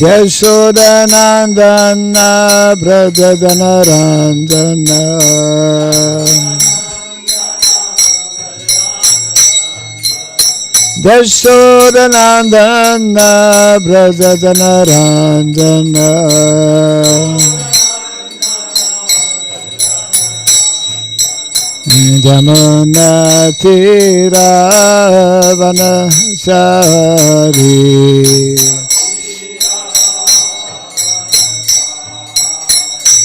Yashodanandana Vrindavana Yashodanandana Vrindavana Jamuna Tira Vanachari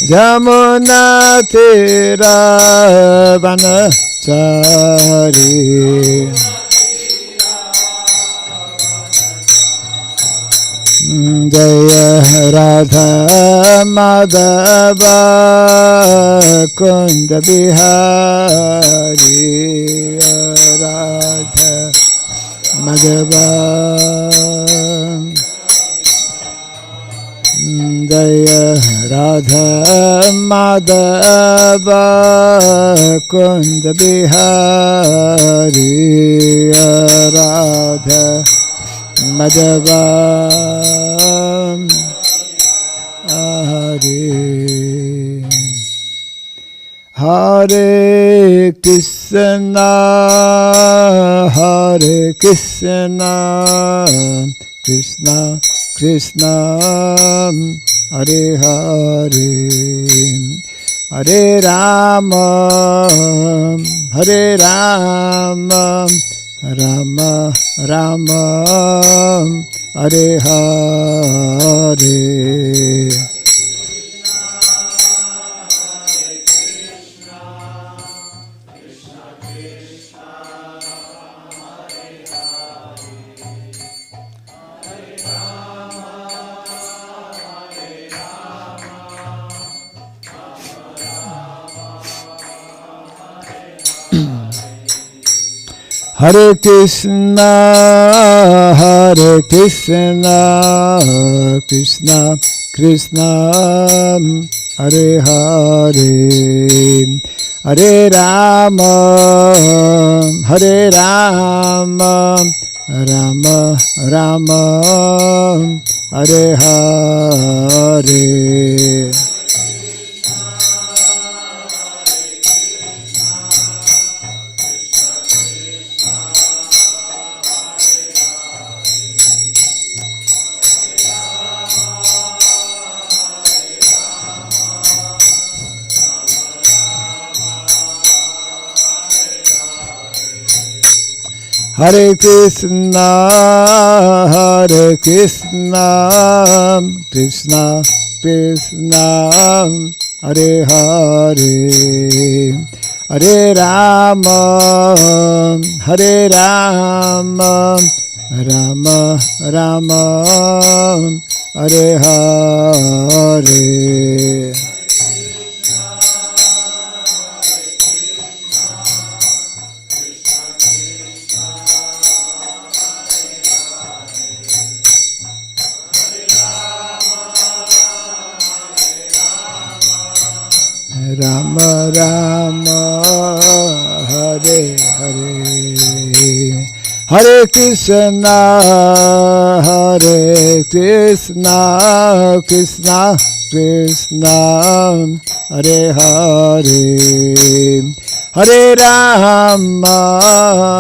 Jamuna Tira Vanachari Jaya Radha Madhava Kunda Bihari Radha Madhava Jaya Radha Madhava Kunda Bihari Radha Madhava Hare Hare Krishna Hare Krishna Krishna Krishna Hare Hare Hare Rama Hare Rama Rama Rama Hare Hare Hare Krishna, Hare Krishna, Krishna Krishna, Hare Hare, Hare Rama, Hare Rama, Rama Rama, Hare Hare. Hare Krishna, Hare Krishna, Krishna Krishna, Hare Hare, Hare Rama, Hare Rama, Rama Rama, Hare Hare. Rama Rama, Hare Hare, Hare Krishna, Hare Krishna, Krishna Krishna, Hare Hare, Hare Rama,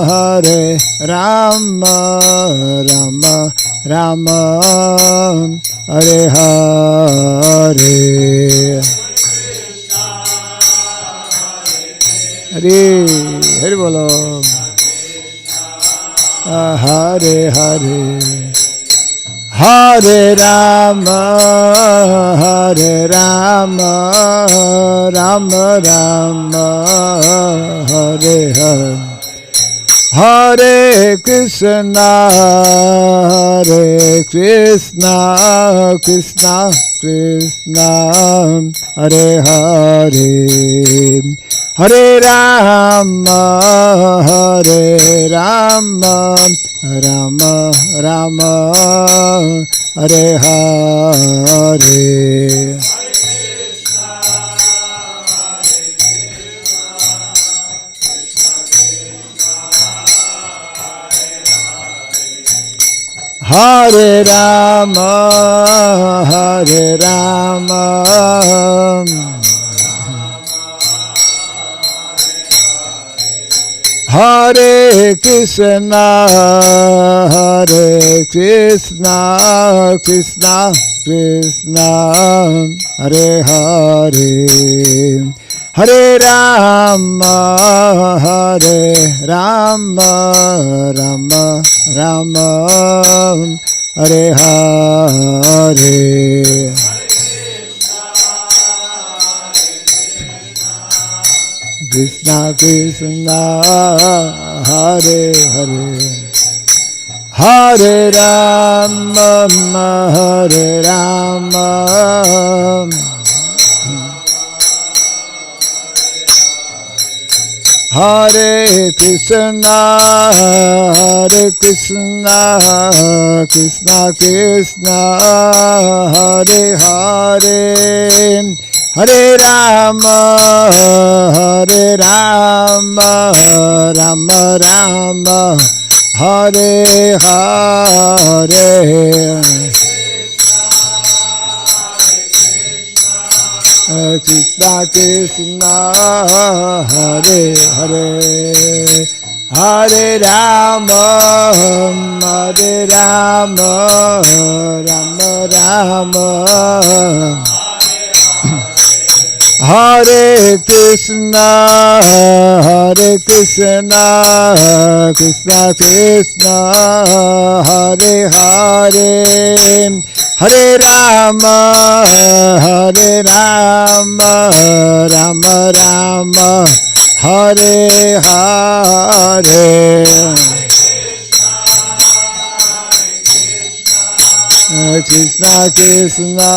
Hare Rama, Rama Rama, Hare Hare. Hare Hare Bolo, Hare Hare, Hare Rama, Hare Rama, Rama Rama, Hare Hare, Hare Krishna, Hare Krishna, Krishna Krishna, Hare Hare, Hare Rama, Hare Rama, Rama Rama, Hare Hare. Hare Rama, Hare Rama, Hare Krishna, Hare Krishna, Krishna Krishna, Hare Hare, Hare Rama, Hare Rama, Rama Rama, Hare Hare. Krishna Krishna, Hare Hare, Hare Rama, Hare Rama, Hare Krishna, Hare Krishna, Krishna Krishna, Hare Hare, Hare Rama, Hare Rama, Rama Rama, Hare Hare. Krishna Krishna, Hare Hare, Hare Rama, Hare Rama, Rama Rama, Hare Krishna, Hare Krishna, Krishna Krishna, Hare Hare, Hare Rama, Hare Rama, Rama Rama, Hare Hare. Krishna Krishna,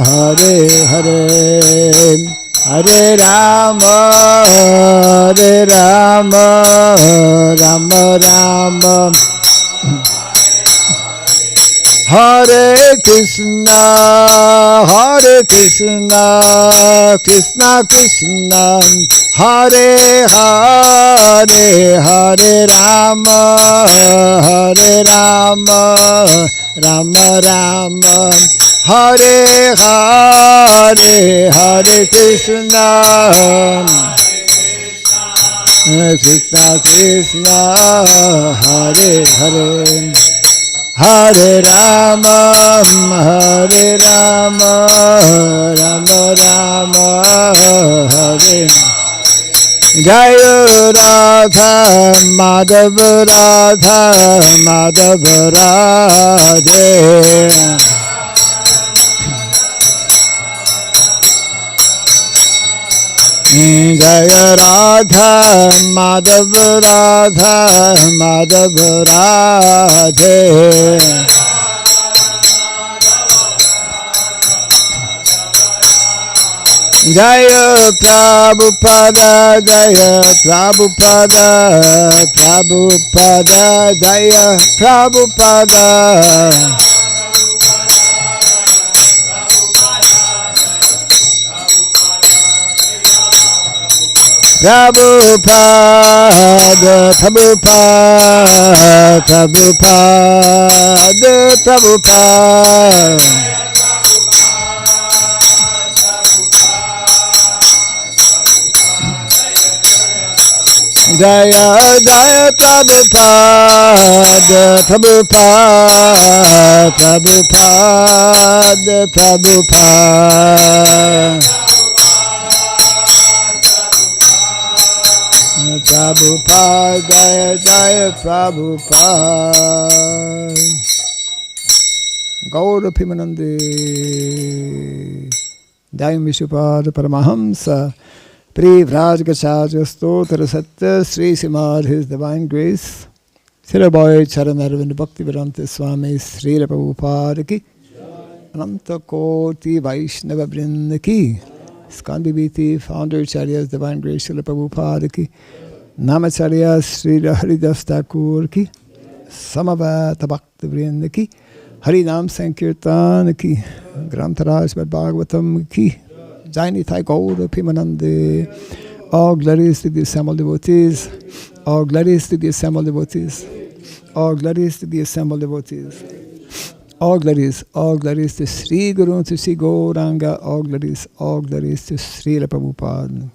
Hare Hare, Hare Rama, Hare Rama, Rama Rama, Hare Krishna, Hare Krishna, Krishna Krishna, Hare Hare, Hare Rama, Hare Rama, Rama Rama, Hare Hare, Hare Krishna, Krishna Krishna, Hare Hare, Hare Rama, Hare Rama, Rama Rama, Hare Jaya Radha, Madhava Radha, Madhava Radhe. Jaya Radha, Madhava Radha, Madhava Radhe. Jaya Prabhupada, Jaya Prabhupada, Prabhupada, Jaya Prabhupada. Prabhupada, Prabhupada, Prabhupada, Prabhupada. Jaya Jaya Prabhupada, Prabhupada, Prabhupada, Prabhupada. Prabhupada, Jaya Jaya Prabhupada. Gaura Pimanande, Jaya Vishnupada Paramahamsa, Privraj Gacharya Stotra Satya Sri Simad, His Divine Grace, Siraboy Charanarvind Bhakti Vedanta Swami Sri Prabhupada Ki, Ananta Koti Vaishnava Vrinda Ki, Skandi Viti, Founder Charya's Divine Grace Sri Prabhupada Ki, Namacharya Sri Haridas Thakur Ki, Samavata Bhakti Vrinda Ki, Harinam Sankirtan Ki, Grantaraj Bhagavatam Ki, Jaini Thai Gaura Pimanande. All glories to the assembled devotees, all glories to the assembled devotees, All glories to the assembled devotees. All glories to Sri Guru, to Sri Gauranga. All glories to Srila Prabhupada.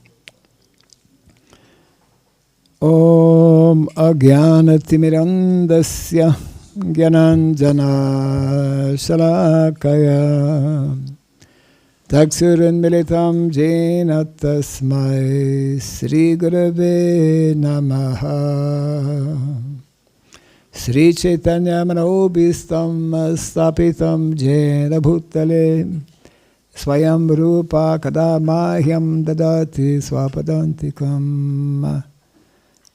Om Agyanatimirandasya Gyananjana Shalakaya Taksuranmilitam Jena Tasmai Sri Gurave Namaha. Sri Chaitanya Manobhistam Stapitam Jena Bhutale Swayam Rupa Kadamahyam Dadati Swapadantikam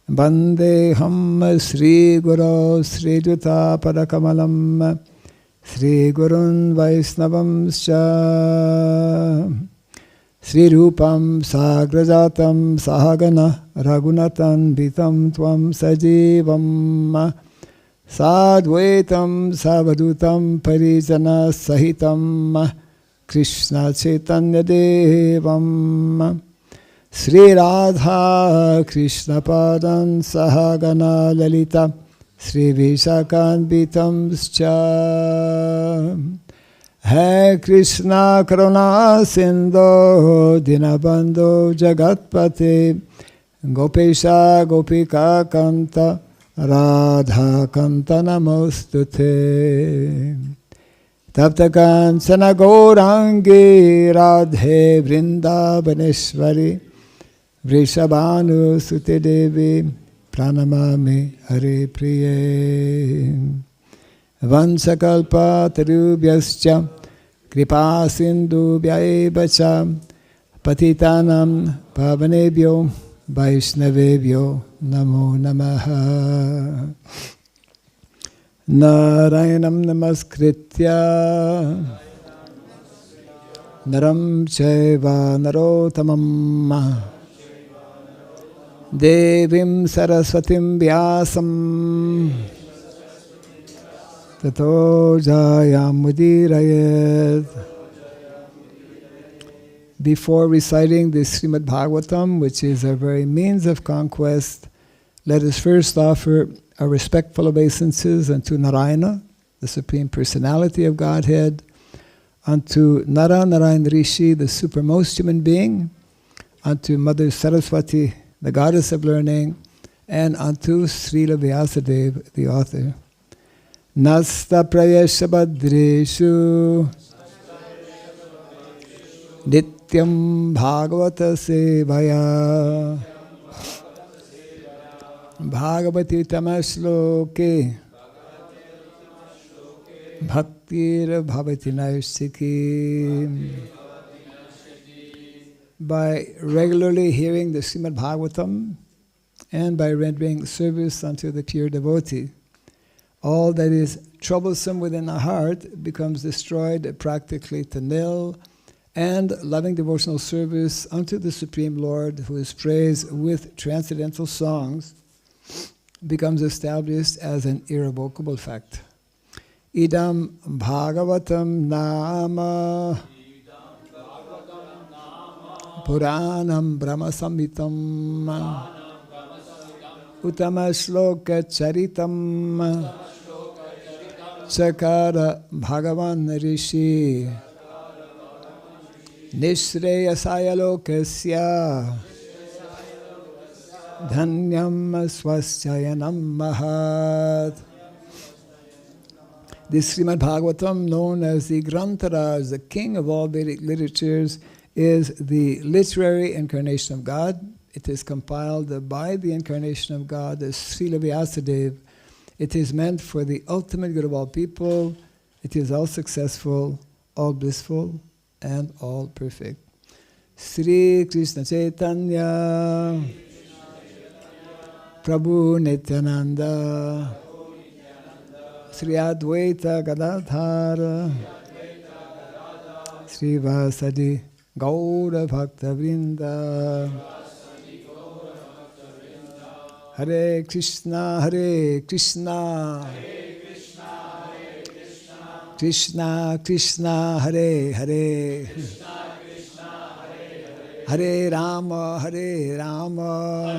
Bandeham Sri Guru Sri Juta Padakamalam Sri Gurun Vaisnavam Scha Sri Rupam Sagrajatam Sahagana Raghunatan Vitam Tvam Sajivam Sadvaitam Savadutam Parijana Sahitam Krishna Chaitanya Devam Sri Radha Krishna Padan Sahagana Lalita Sri Vishakanvitam Scha Hai Krishna Karuna Sindhu Dinabandhu Jagatpate Gopesha Gopika Kanta Radha Kanta Namostute Tapta Kancana Gaurangi Radhe Vrindavaneshwari Vrishabhanu Sute Devi Pranamami Hare Priye Vansakalpa Tarubhyascha Kripa Sindhu Vyaevacha Patitanam Pavanebhyo Vaishnavebhyo Namo Namaha. Narayanam Namaskritya Naram Chaiva Narotamam Devim Saraswatim Vyasam Tato Jayam Mudirayet. Before reciting the Srimad Bhagavatam, which is our very means of conquest, let us first offer our respectful obeisances unto Narayana, the Supreme Personality of Godhead, unto Nara Narayana Rishi, the supermost human being, unto Mother Saraswati, the Goddess of Learning, and unto Srila Vyasadeva, the author. Nasta Prayesha Badreshu Nityam Bhagavata Sevaya Bhagavati Tamasloke Bhaktir Bhavati Naisiki. By regularly hearing the Srimad Bhagavatam and by rendering service unto the pure devotee, all that is troublesome within the heart becomes destroyed practically to nil, and loving devotional service unto the Supreme Lord, who is praised with transcendental songs, becomes established as an irrevocable fact. Idam Bhagavatam Nama Puranam Brahma Samhitam Uttama Shloka Charitam Chakara Bhagavan Rishi Nishreyasaya Lokasya Dhanyam Swaschayanam Mahat. This Srimad Bhagavatam, known as the Grantaraj, the king of all Vedic literatures, is the literary incarnation of God. It is compiled by the incarnation of God as Srila Vyasadeva. It is meant for the ultimate good of all people. It is all successful, all blissful, and all perfect. Sri Krishna Chaitanya Prabhu Nityananda Sri Advaita Gadadhara Sri Vasadi Gaura Bhakta Vrinda. Hare Krishna, Hare Krishna, Krishna Krishna, Hare Hare, Hare Rama, Hare Rama,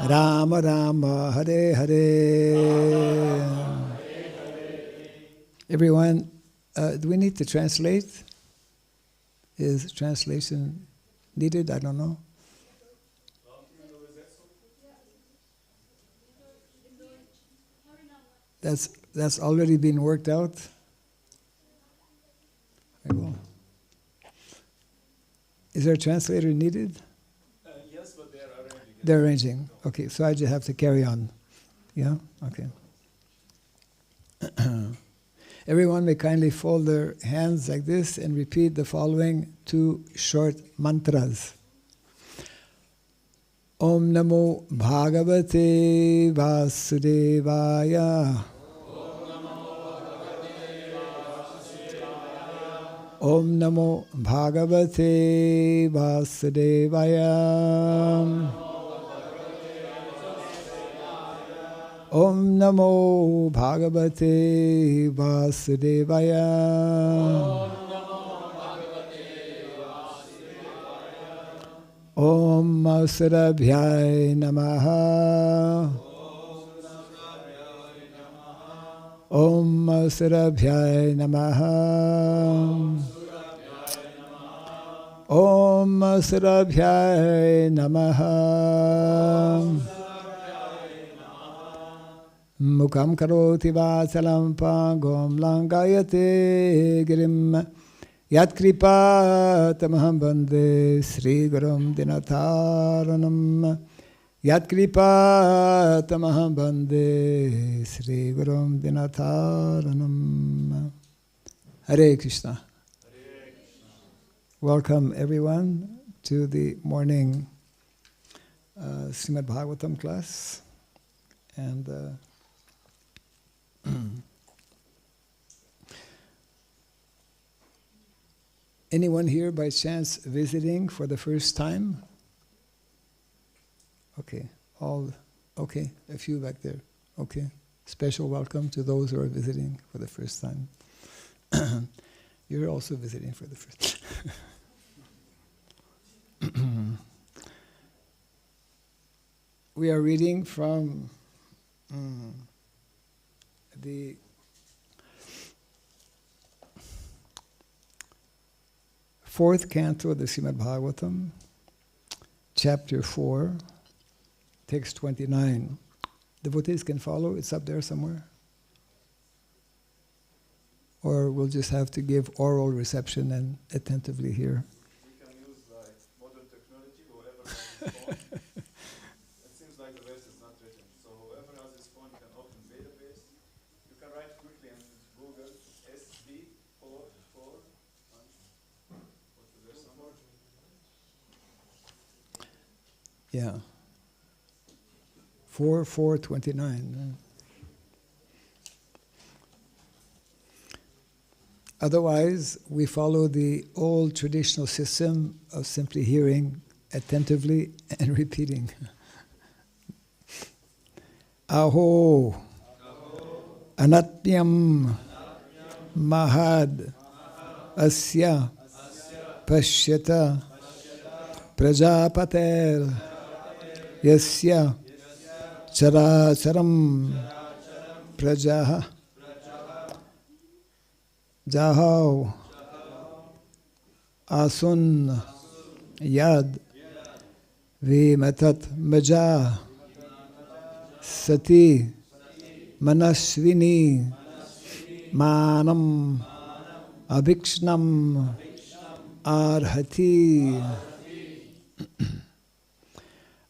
Rama Rama Hare Hare. Everyone, do we need to translate? Is translation needed? I don't know. That's already been worked out. Is there a translator needed? Yes, but they're arranging. They're arranging. Okay, so I just have to carry on. Yeah? Okay. Everyone may kindly fold their hands like this and repeat the following 2 short mantras. Om Namo Bhagavate Vasudevaya. Om Namo Bhagavate Vasudevaya. Om Namo Bhagavate Vasudevaya. Om Surabhyay Namaha. Om Surabhyay Namaha. Om Surabhyay Namaha. Mukham karoti vasalam pangom langayate girim. Yat kripa tamaham bande Sri Gurum Dinataranam. Yat kripa tamaham bande Sri Gurum Dinataranam. Hare Krishna. Welcome everyone to the morning Srimad Bhagavatam class. And anyone here by chance visiting for the first time? Okay, okay, a few back there. Okay, special welcome to those who are visiting for the first time. You're also visiting for the first time. We are reading from the fourth canto of the Srimad Bhagavatam, chapter 4, text 29. Devotees can follow, it's up there somewhere. Or we'll just have to give oral reception and attentively hear. We can use like modern technology, whoever has his phone. It seems like the verse is not written. So whoever has his phone can open database. You can write quickly and Google SB44. What's the verse number? Yeah. 4:29. Otherwise, we follow the old traditional system of simply hearing attentively and repeating. Aho, anatnyam, mahad, asya, pashyata, prajapater, yasya, characharam, prajaha, Jahau, Asun, Yad, Vimatat Maja, Sati, Manasvini, Manam, Abhikshnam, Arhati,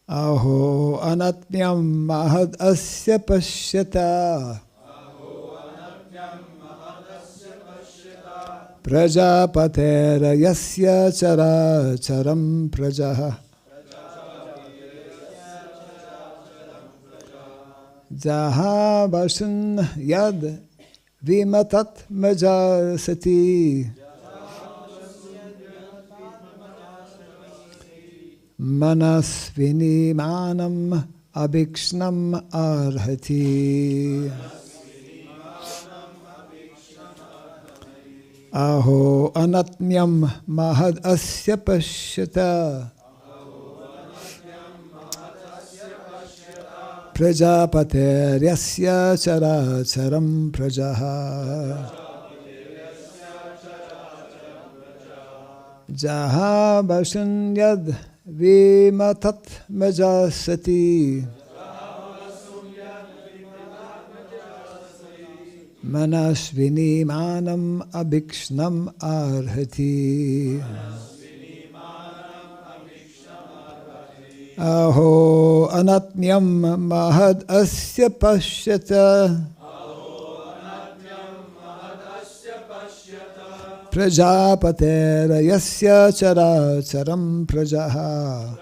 Aho Anatnyam Mahad Asya Pashyata. Prajapatera yasya chara charam prajaha. Jaha basun yad vimatat majasati. Manasvini manam abhikshnam arhati. Aho anatnyam mahad asya pashyata. Prajapateryasya characharam prajaha Jaha Basunyad Vimatat Majasati Manasvini Manam Abhikshnam Arhati Aho Anatmyam Mahad Asya Pashyata Prajapatera Yasya Characharam Prajaha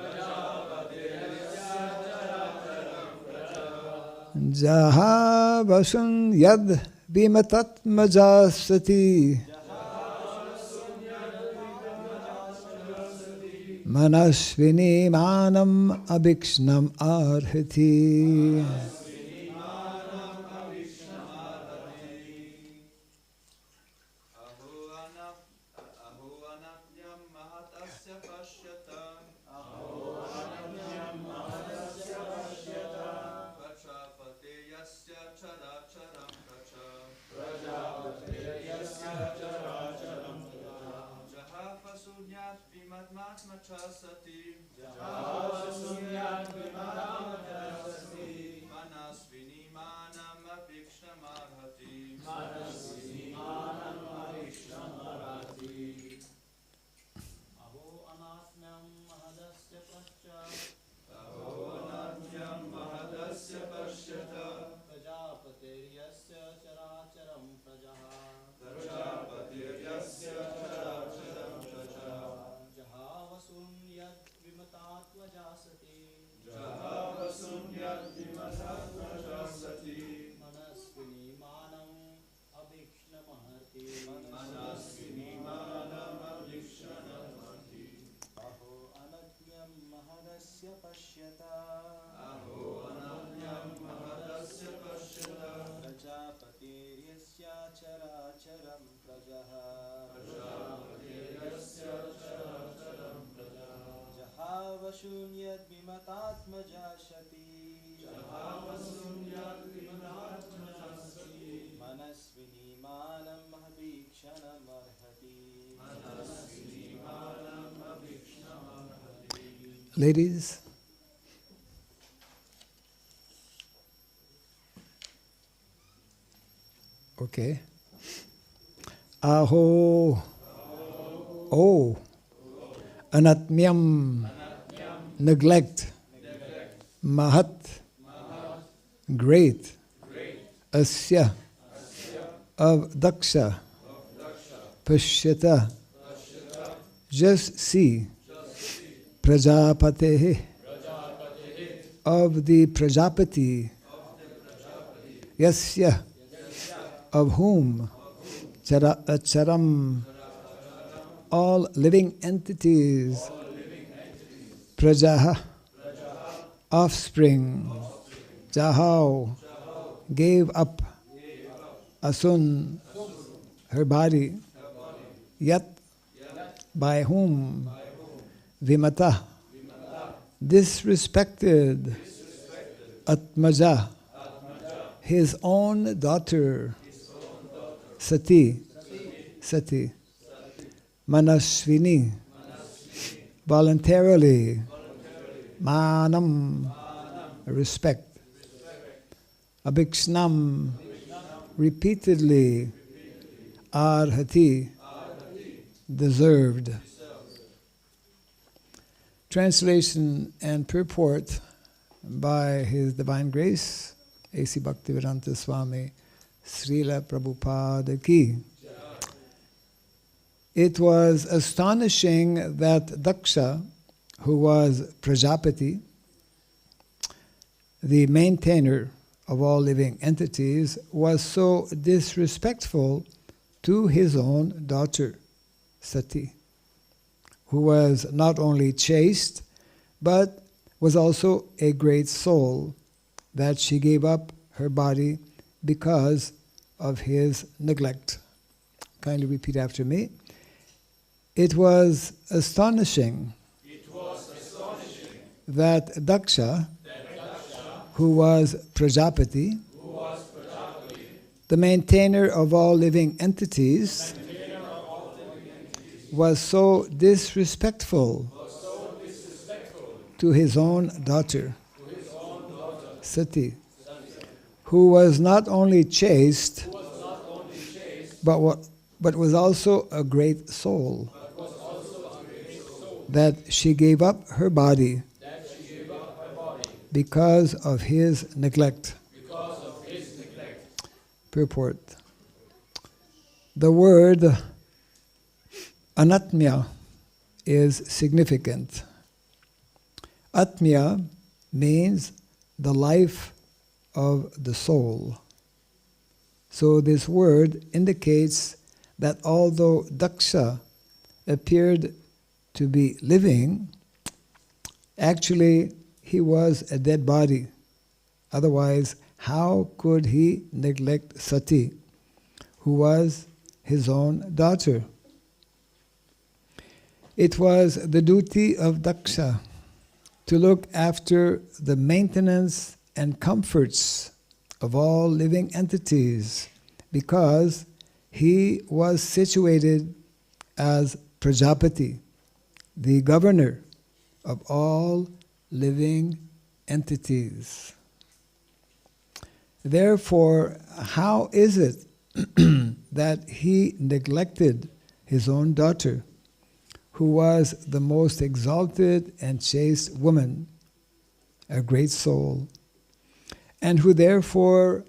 Jaha Vasun Yad Bimatat Majasati Manasvini Manam Abhikshnam Arhati Ladies, okay. Aho, oh, anatmyam, neglect, mahat, great, asya, of daksha, pashyata, just see, Prajapatehe, of the Prajapati, Yasya, of whom, Charam, all living entities, Prajaha, offspring, Jahau, gave up, Asun, her body, Yat, by whom, Vimata, disrespected, Atmaja, his own daughter, Sati, Manasvini, voluntarily, Manam, respect, Abhikshnam, repeatedly, Arhati, deserved. Translation and purport by His Divine Grace, A.C. Bhaktivedanta Swami, Srila Prabhupada Ki. It was astonishing that Daksha, who was Prajapati, the maintainer of all living entities, was so disrespectful to his own daughter, Sati, who was not only chaste, but was also a great soul, that she gave up her body because of his neglect. Kindly repeat after me. It was astonishing that Daksha, who was Prajapati, the maintainer of all living entities, was so disrespectful to his own daughter, Sati, who was not only chaste, but was also a great soul, that she gave up her body because of his neglect. Purport. The word anatmya is significant. Atmya means the life of the soul. So this word indicates that although Daksha appeared to be living, actually he was a dead body. Otherwise, how could he neglect Sati, who was his own daughter? It was the duty of Daksha to look after the maintenance and comforts of all living entities, because he was situated as Prajapati, the governor of all living entities. Therefore, how is it that he neglected his own daughter, who was the most exalted and chaste woman, a great soul, and who therefore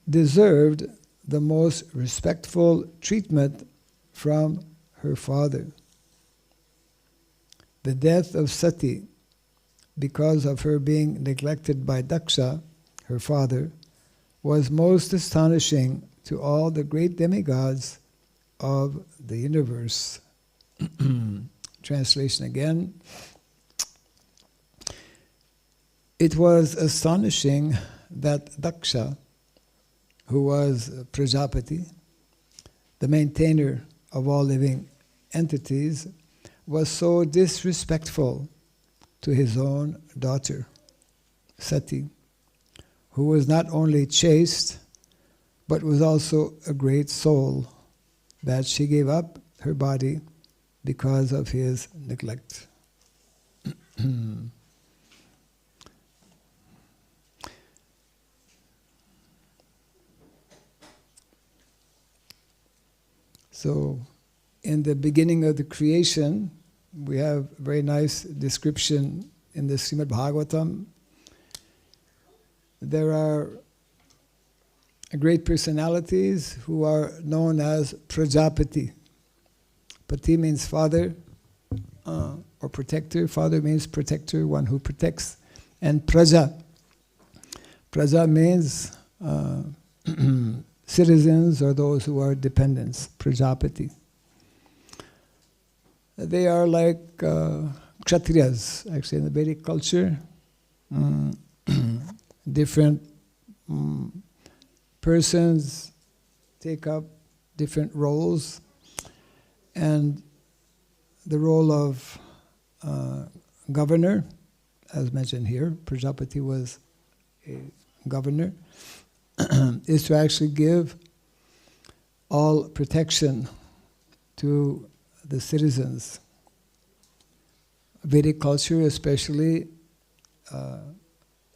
deserved the most respectful treatment from her father? The death of Sati, because of her being neglected by Daksha, her father, was most astonishing to all the great demigods of the universe. Translation again. It was astonishing that Daksha, who was Prajapati, the maintainer of all living entities, was so disrespectful to his own daughter, Sati, who was not only chaste, but was also a great soul, that she gave up her body because of his neglect. So, in the beginning of the creation, we have a very nice description in the Srimad Bhagavatam. There are great personalities who are known as Prajapati. Pati means father or protector. Father means protector, one who protects. And Praja. Praja means citizens or those who are dependents. Prajapati. They are like Kshatriyas, actually, in the Vedic culture. Different persons take up different roles, and the role of governor, as mentioned here, Prajapati was a governor, is to actually give all protection to the citizens. Vedic culture especially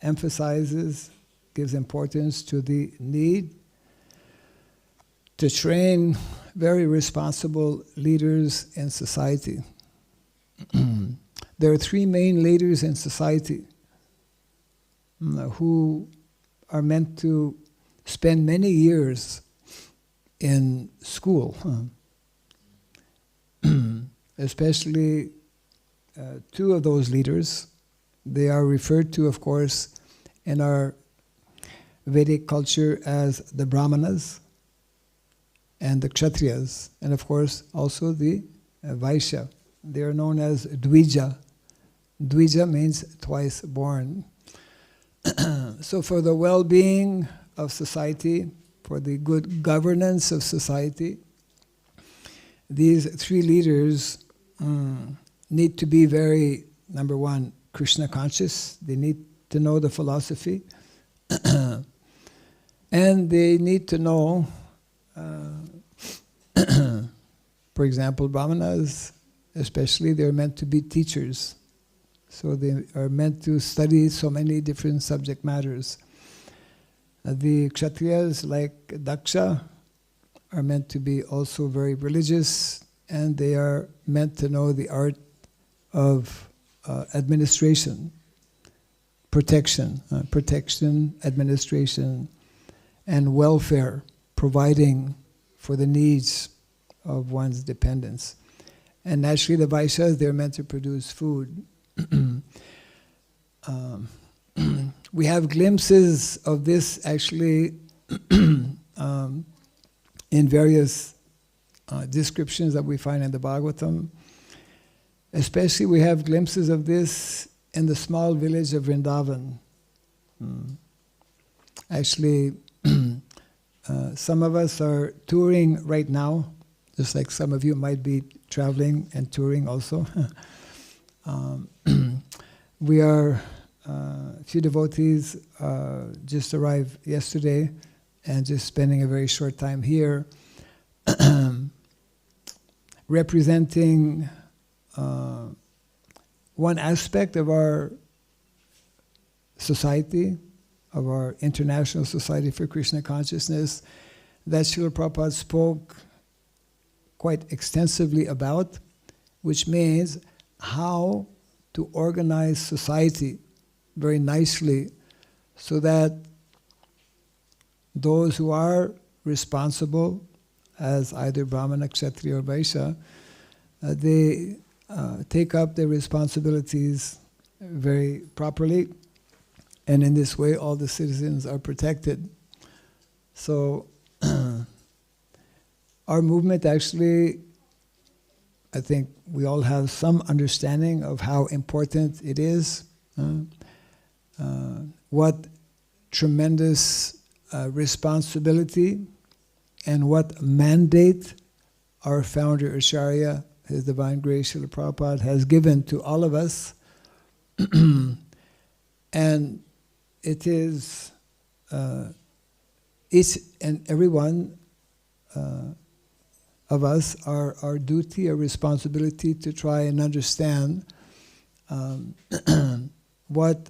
emphasizes, gives importance to the need to train very responsible leaders in society. There are three main leaders in society who are meant to spend many years in school, especially two of those leaders. They are referred to, of course, in our Vedic culture as the Brahmanas and the Kshatriyas, and of course also the Vaishya. They are known as Dvija. Dvija means twice born. So for the well-being of society, for the good governance of society, these three leaders need to be very, number one, Krishna conscious. They need to know the philosophy. And they need to know, for example, brahmanas, especially, they're meant to be teachers. So they are meant to study so many different subject matters. The kshatriyas, like Daksha, are meant to be also very religious, and they are meant to know the art of administration, protection, administration, and welfare, providing for the needs of one's dependents. And naturally, the Vaishyas, they're meant to produce food. We have glimpses of this actually in various descriptions that we find in the Bhagavatam. Especially we have glimpses of this in the small village of Vrindavan. Actually, some of us are touring right now, just like some of you might be traveling and touring also. We are, a few devotees just arrived yesterday and just spending a very short time here, representing one aspect of our society, of our International Society for Krishna Consciousness, that Srila Prabhupada spoke quite extensively about, which means how to organize society very nicely so that those who are responsible as either Brahmana, Kshatriya or Vaishya, they take up their responsibilities very properly, and in this way all the citizens are protected. So our movement actually, I think we all have some understanding of how important it is, what tremendous responsibility and what mandate our founder Acharya, His Divine Grace Srila Prabhupada, has given to all of us. And it is each and every one of us, our duty, our responsibility to try and understand what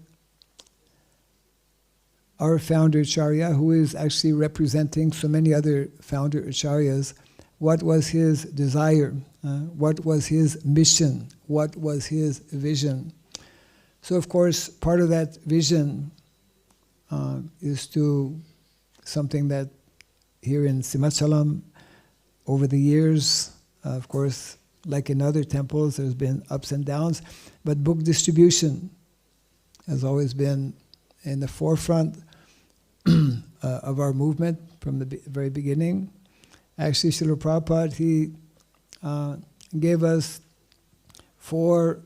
our founder Acharya, who is actually representing so many other founder Acharyas, what was his desire, what was his mission, what was his vision. So of course, part of that vision is to something that here in Simachalam, over the years, of course, like in other temples, there's been ups and downs, but book distribution has always been in the forefront of our movement from the very beginning. Actually, Srila Prabhupada, he gave us 4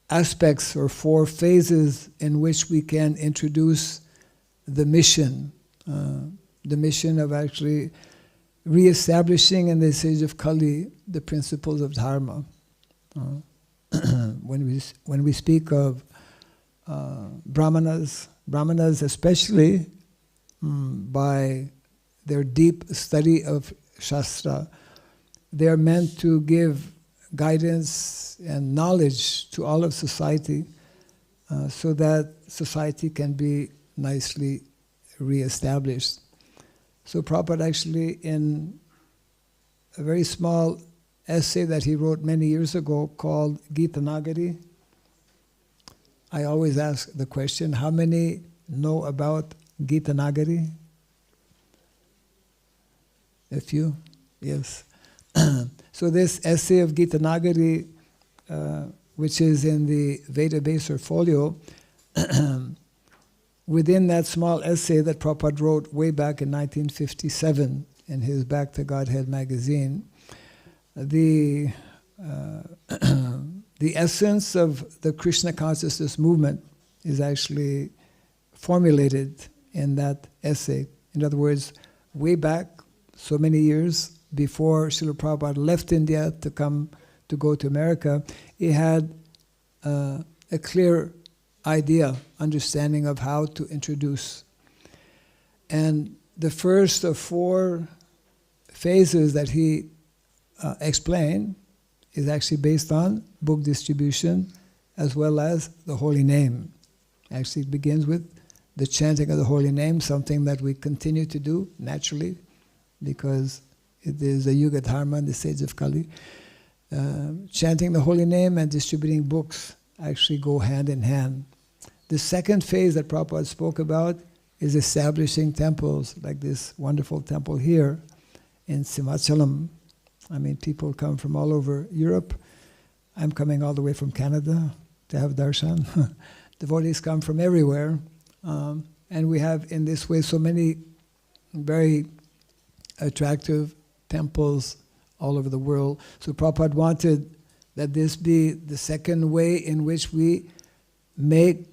aspects or 4 phases in which we can introduce the mission of actually re-establishing in this age of Kali the principles of Dharma. When we speak of Brahmanas especially, by their deep study of Shastra, they are meant to give guidance and knowledge to all of society so that society can be nicely re-established. So Prabhupada actually, in a very small essay that he wrote many years ago called Gita Nagari, I always ask the question, how many know about Gita Nagari? A few? Yes. So this essay of Gita Nagari, which is in the Veda Baser folio, within that small essay that Prabhupada wrote way back in 1957 in his Back to Godhead magazine, the essence of the Krishna consciousness movement is actually formulated in that essay. In other words, way back, so many years before Srila Prabhupada left India to go to America, he had a clear idea, understanding of how to introduce. And the first of 4 phases that he explained is actually based on book distribution as well as the holy name. Actually, it begins with the chanting of the holy name, something that we continue to do naturally because it is a Yuga Dharma in the stage of Kali. Chanting the holy name and distributing books actually go hand in hand. The second phase that Prabhupada spoke about is establishing temples, like this wonderful temple here in Simachalam. I mean, people come from all over Europe. I'm coming all the way from Canada to have darshan. Devotees come from everywhere. And we have, in this way, so many very attractive temples all over the world. So Prabhupada wanted that this be the second way in which we make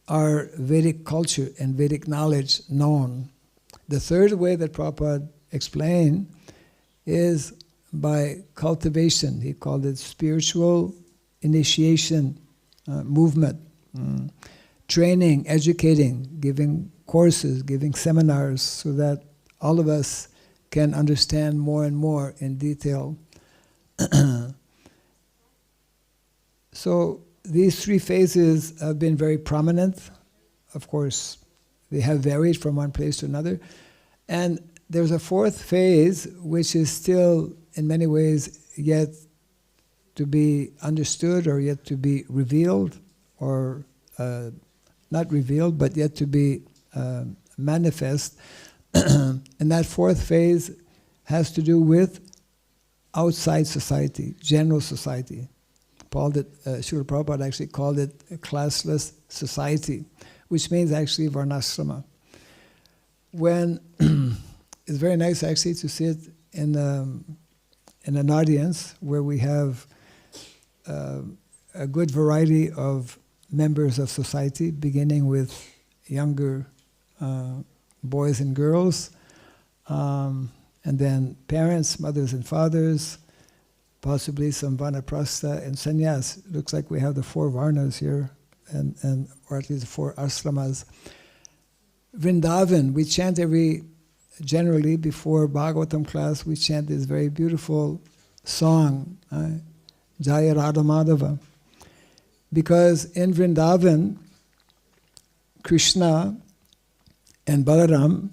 our Vedic culture and Vedic knowledge known. The third way that Prabhupada explained is by cultivation. He called it spiritual initiation movement. Training, educating, giving courses, giving seminars so that all of us can understand more and more in detail. So these 3 phases have been very prominent. Of course, they have varied from one place to another. And there's a 4th phase which is still in many ways yet to be understood or yet to be revealed, or not revealed, but yet to be manifest. And that 4th phase has to do with outside society, general society. Srila Prabhupada actually called it a classless society, which means actually varnashrama. When it's very nice actually to sit in an audience where we have a good variety of members of society, beginning with younger boys and girls, and then parents, mothers and fathers, possibly some vanaprastha and sannyas. Looks like we have the 4 varnas here, and or at least 4 ashramas. Vrindavan, we chant generally before Bhagavatam class, we chant this very beautiful song, Jaya Radha Madhava. Because in Vrindavan, Krishna and Balaram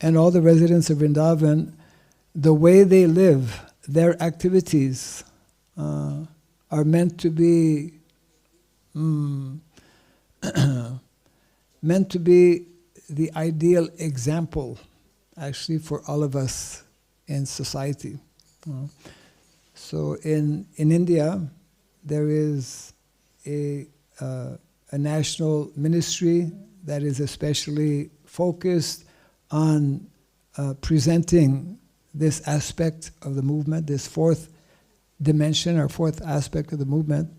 and all the residents of Vrindavan, the way they live, their activities are meant to be meant to be the ideal example, actually, for all of us in society. So in India, there is a national ministry that is especially focused on presenting this aspect of the movement, this 4th dimension or 4th aspect of the movement.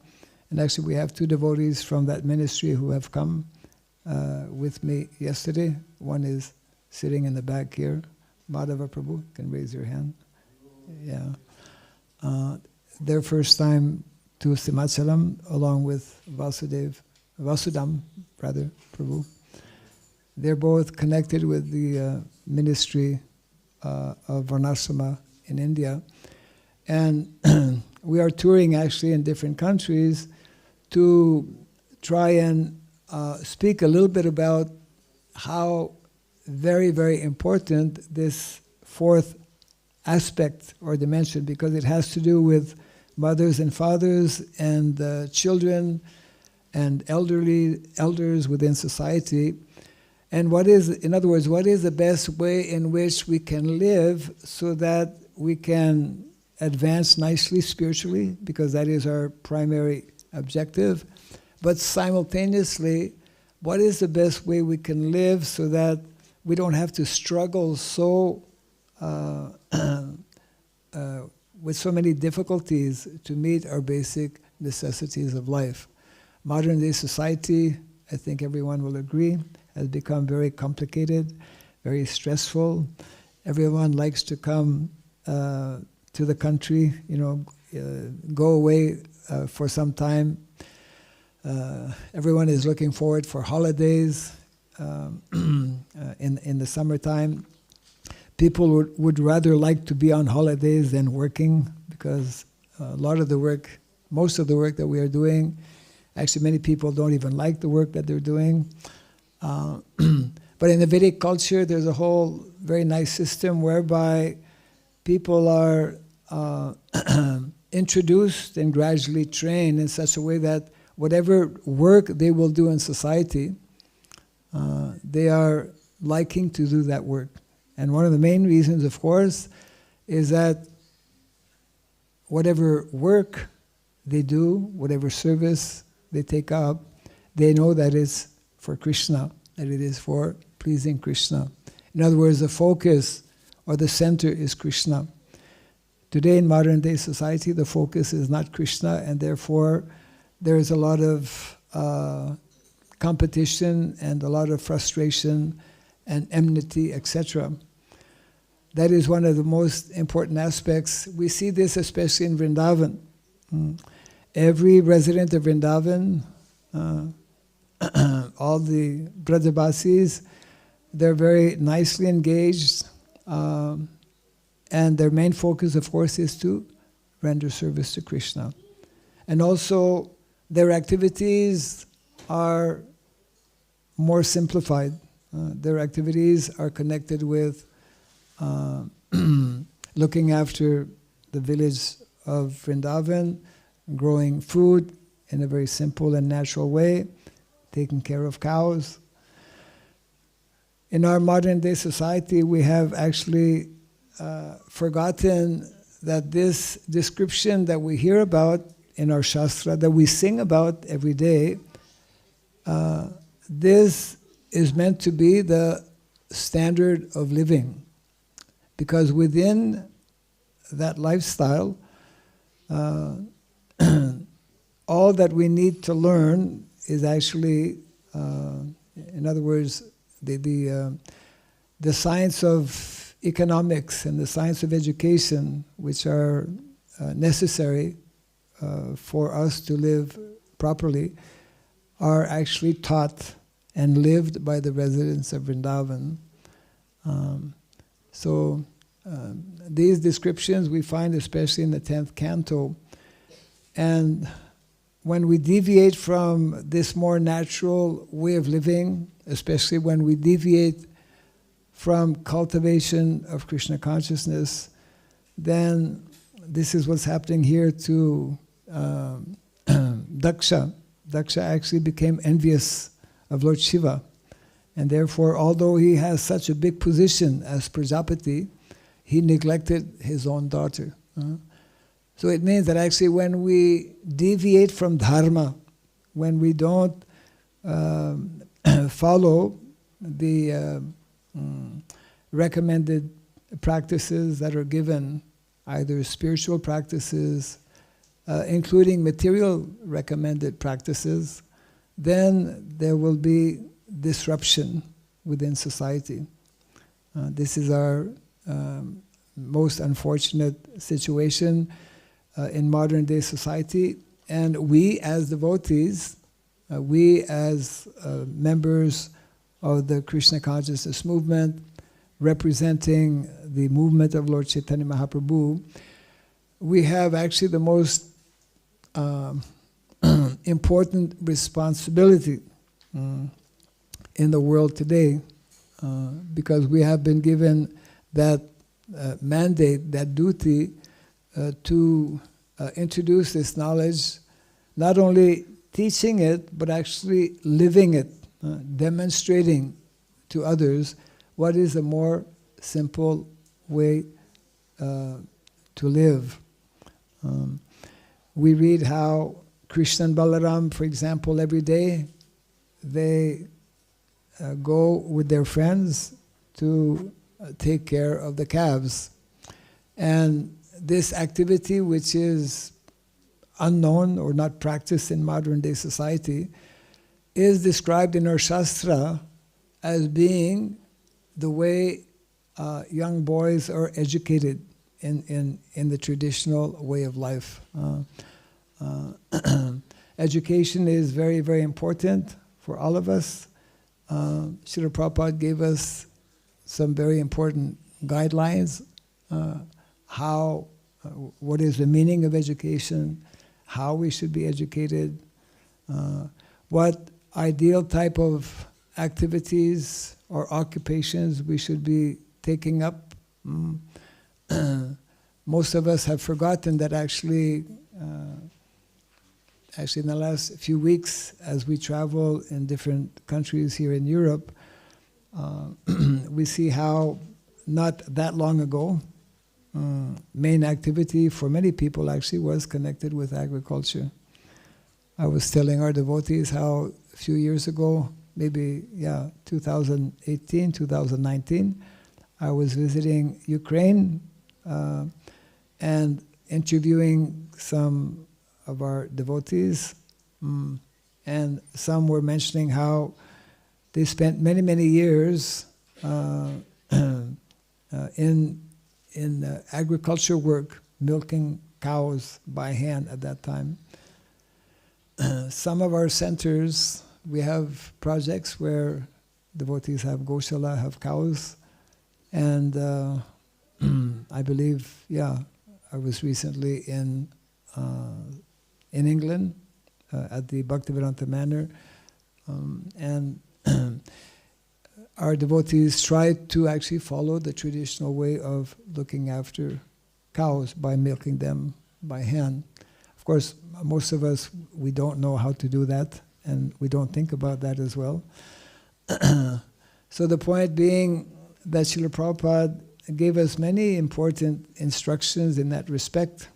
And actually we have 2 devotees from that ministry who have come with me yesterday. One is sitting in the back here. Madhava Prabhu, you can raise your hand. Yeah. Their first time to Simachalam along with Vasudam, Prabhu. They're both connected with the ministry of Varnashrama in India. And we are touring actually in different countries to try and speak a little bit about how very, very important this 4th aspect or dimension, because it has to do with mothers and fathers and children and elders within society. And in other words, what is the best way in which we can live so that we can advance nicely spiritually, because that is our primary objective. But simultaneously, what is the best way we can live so that we don't have to struggle so with so many difficulties to meet our basic necessities of life. Modern day society, I think everyone will agree, has become very complicated, very stressful. Everyone likes to come to the country, go away for some time. Everyone is looking forward for holidays in the summertime. People would rather like to be on holidays than working, because a lot of the work, most of the work that we are doing, actually many people don't even like the work that they're doing. But in the Vedic culture, there's a whole very nice system whereby people are introduced and gradually trained in such a way that whatever work they will do in society, they are liking to do that work. And one of the main reasons, of course, is that whatever work they do, whatever service they take up, they know that it's for Krishna, that it is for pleasing Krishna. In other words, the focus or the center is Krishna. Today in modern day society, the focus is not Krishna, and therefore there is a lot of competition and a lot of frustration and enmity, etc. That is one of the most important aspects. We see this especially in Vrindavan. Every resident of Vrindavan, all the Brajabasis, they're very nicely engaged, and their main focus, of course, is to render service to Krishna. And also, their activities are more simplified. Their activities are connected with looking after the village of Vrindavan, growing food in a very simple and natural way, taking care of cows. In our modern day society, we have actually forgotten that this description that we hear about in our Shastra, that we sing about every day, this is meant to be the standard of living. Because within that lifestyle, all that we need to learn is actually, in other words, the science of economics and the science of education, which are necessary for us to live properly, are actually taught and lived by the residents of Vrindavan. So these descriptions we find especially in the 10th canto. And when we deviate from this more natural way of living, especially when we deviate from cultivation of Krishna consciousness, then this is what's happening here to Daksha. Daksha actually became envious of Lord Shiva. And therefore, although he has such a big position as Prajapati, he neglected his own daughter. So it means that actually when we deviate from dharma, when we don't follow the recommended practices that are given, either spiritual practices, including material recommended practices, then there will be disruption within society. This is our most unfortunate situation in modern day society. And we as devotees, we as members of the Krishna consciousness movement, representing the movement of Lord Chaitanya Mahaprabhu, we have actually the most important responsibility in the world today, because we have been given that mandate, that duty to introduce this knowledge, not only teaching it, but actually living it, demonstrating to others what is a more simple way to live. We read how Krishna and Balaram, for example, every day, they go with their friends to take care of the calves. And this activity, which is unknown or not practiced in modern day society, is described in our Shastra as being the way young boys are educated in the traditional way of life. education is very, very important for all of us. Srila Prabhupada gave us some very important guidelines, what is the meaning of education, how we should be educated, what ideal type of activities or occupations we should be taking up. Most of us have forgotten that actually in the last few weeks, as we travel in different countries here in Europe, we see how not that long ago, main activity for many people actually was connected with agriculture. I was telling our devotees how a few years ago, maybe 2018, 2019, I was visiting Ukraine and interviewing some of our devotees, and some were mentioning how they spent many, many years in agriculture work, milking cows by hand at that time. Some of our centers, we have projects where devotees have Goshala, have cows, and I believe, I was recently in England at the Bhaktivedanta Manor, and our devotees tried to actually follow the traditional way of looking after cows by milking them by hand. Of course, most of us, we don't know how to do that, and we don't think about that as well. So the point being that Srila Prabhupada gave us many important instructions in that respect,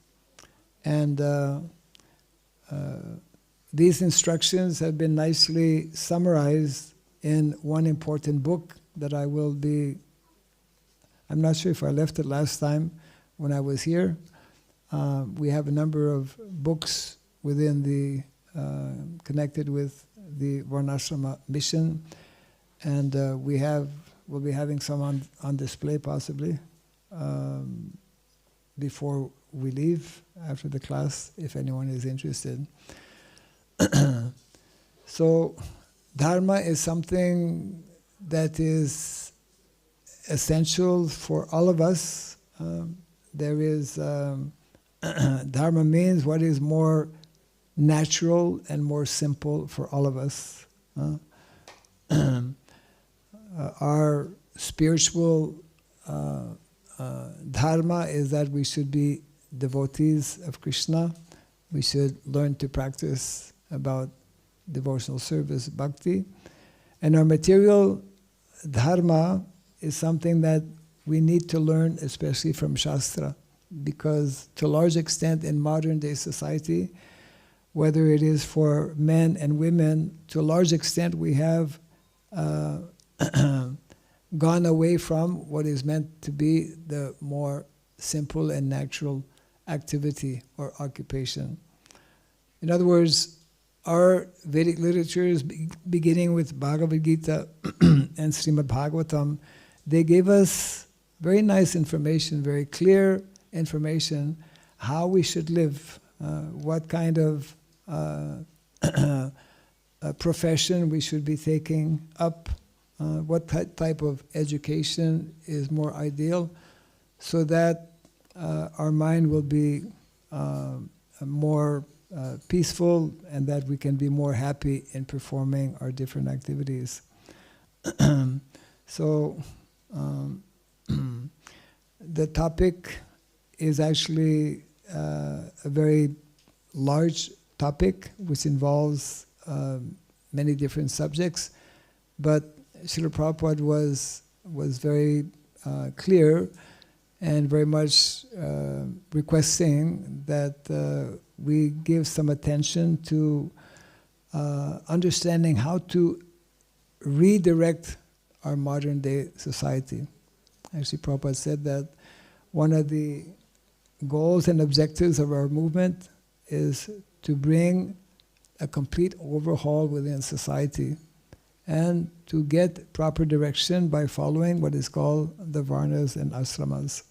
and these instructions have been nicely summarized in one important book that I will be, I'm not sure if I left it last time when I was here. We have a number of books within the, connected with the Varnashrama mission, and we'll be having some on display possibly before we leave after the class, if anyone is interested. So, Dharma is something that is essential for all of us. There is, Dharma means what is more natural and more simple for all of us. Our spiritual Dharma is that we should be devotees of Krishna. We should learn to practice about devotional service, bhakti. And our material dharma is something that we need to learn, especially from Shastra, because to a large extent in modern day society, whether it is for men and women, to a large extent we have gone away from what is meant to be the more simple and natural activity or occupation. In other words, our Vedic literatures, beginning with Bhagavad Gita and Srimad Bhagavatam, they gave us very nice information, very clear information, how we should live, what kind of profession we should be taking up, what type of education is more ideal, so that our mind will be more peaceful, and that we can be more happy in performing our different activities. So the topic is actually a very large topic which involves many different subjects, but Srila Prabhupada was very clear and very much requesting that we give some attention to understanding how to redirect our modern day society. Actually, Prabhupada said that one of the goals and objectives of our movement is to bring a complete overhaul within society and to get proper direction by following what is called the Varnas and Ashramas.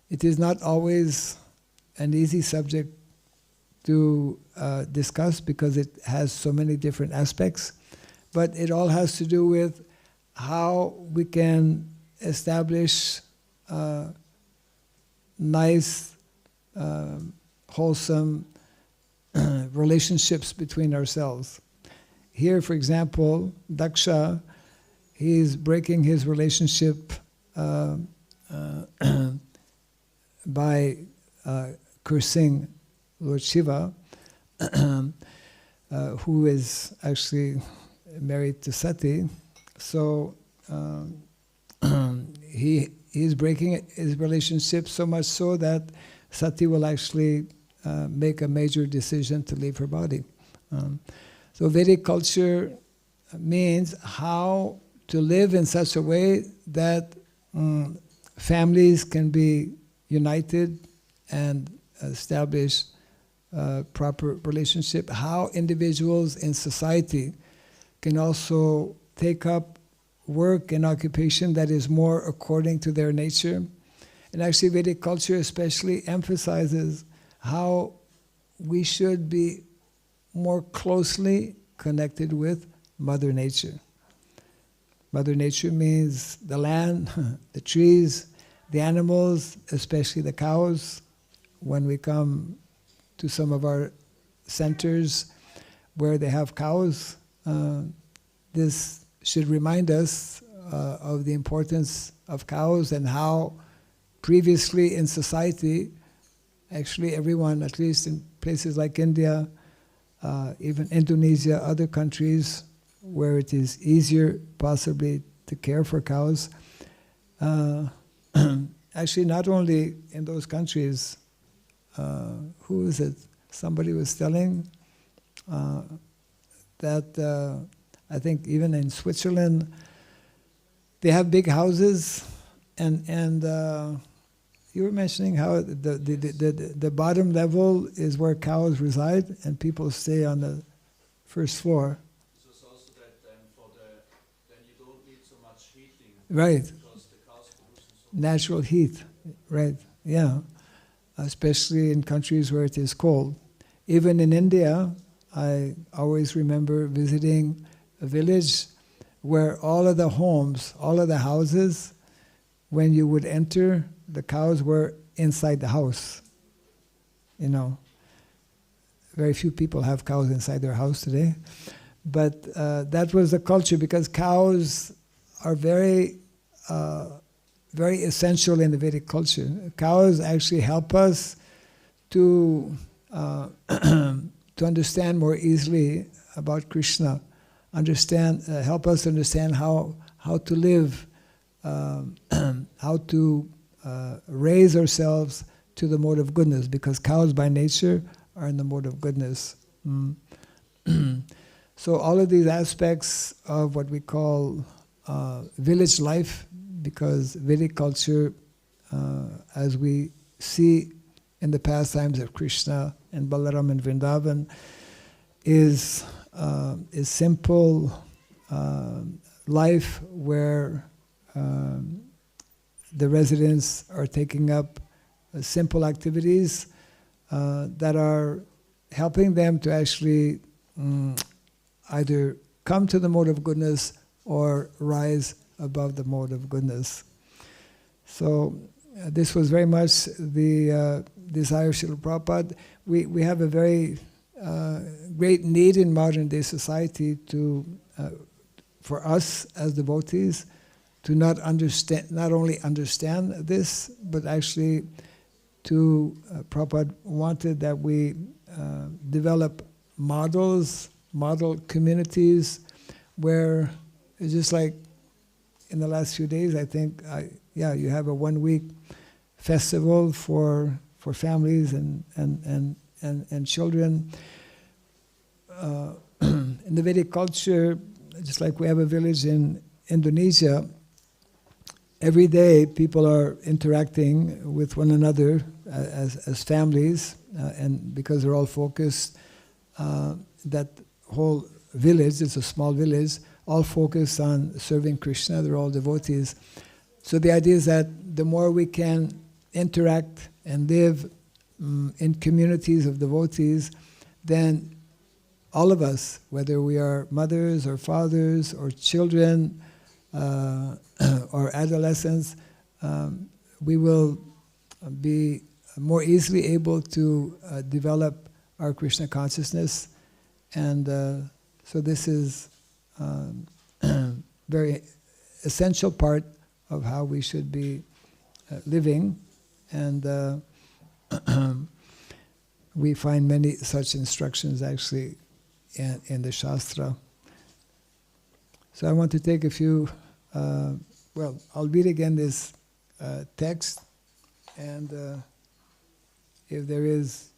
It is not always an easy subject to discuss because it has so many different aspects. But it all has to do with how we can establish nice, wholesome relationships between ourselves. Here, for example, Daksha, he's breaking his relationship by cursing Lord Shiva, who is actually married to Sati. So he's breaking his relationship so much so that Sati will actually make a major decision to leave her body. So Vedic culture means how to live in such a way that families can be united and establish a proper relationship, how individuals in society can also take up work and occupation that is more according to their nature. And actually Vedic culture especially emphasizes how we should be more closely connected with Mother Nature. Mother Nature means the land, the trees, the animals, especially the cows. When we come to some of our centers where they have cows, this should remind us of the importance of cows and how previously in society, actually everyone, at least in places like India, even Indonesia, other countries where it is easier possibly to care for cows. Actually, not only in those countries, who is it? Somebody was telling that I think even in Switzerland, they have big houses, and you were mentioning how the bottom level is where cows reside, and people stay on the first floor. So it's also that then you don't need so much heating. Right. Because the cows produce so Natural heat, right, yeah. Especially in countries where it is cold. Even in India, I always remember visiting a village where all of the homes, all of the houses, when you would enter, the cows were inside the house. You know, very few people have cows inside their house today. But that was the culture, because cows are very essential in the Vedic culture. Cows actually help us to understand more easily about Krishna, help us understand how to live, how to raise ourselves to the mode of goodness, because cows by nature are in the mode of goodness. So all of these aspects of what we call village life, because Vedic culture, as we see in the pastimes of Krishna and Balaram and Vrindavan, is simple life where the residents are taking up simple activities that are helping them to actually either come to the mode of goodness or rise above the mode of goodness. So this was very much the desire of Srila Prabhupada. We have a very great need in modern day society for us as devotees to not only understand this, but actually to Prabhupada wanted that we develop model communities where it's just like in the last few days, I think, you have a 1 week festival for families and children. In the Vedic culture, just like we have a village in Indonesia, every day people are interacting with one another as families, and because they're all focused, that whole village, it's a small village, all focused on serving Krishna, they're all devotees. So the idea is that the more we can interact and live in communities of devotees, then all of us, whether we are mothers or fathers or children or adolescents, we will be more easily able to develop our Krishna consciousness. And so this is very essential part of how we should be living. And we find many such instructions actually in the Shastra. So I want to take a few, I'll read again this text, and if there is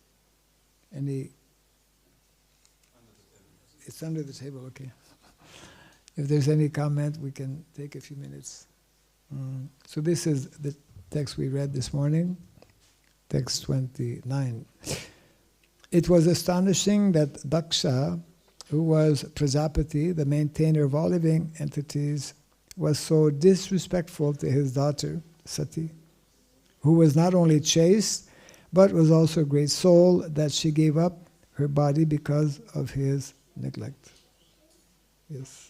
any... It's under the table, okay. If there's any comment, we can take a few minutes. So this is the text we read this morning, text 29. It was astonishing that Daksha, who was Prajapati, the maintainer of all living entities, was so disrespectful to his daughter, Sati, who was not only chaste, but was also a great soul, that she gave up her body because of his neglect. Yes.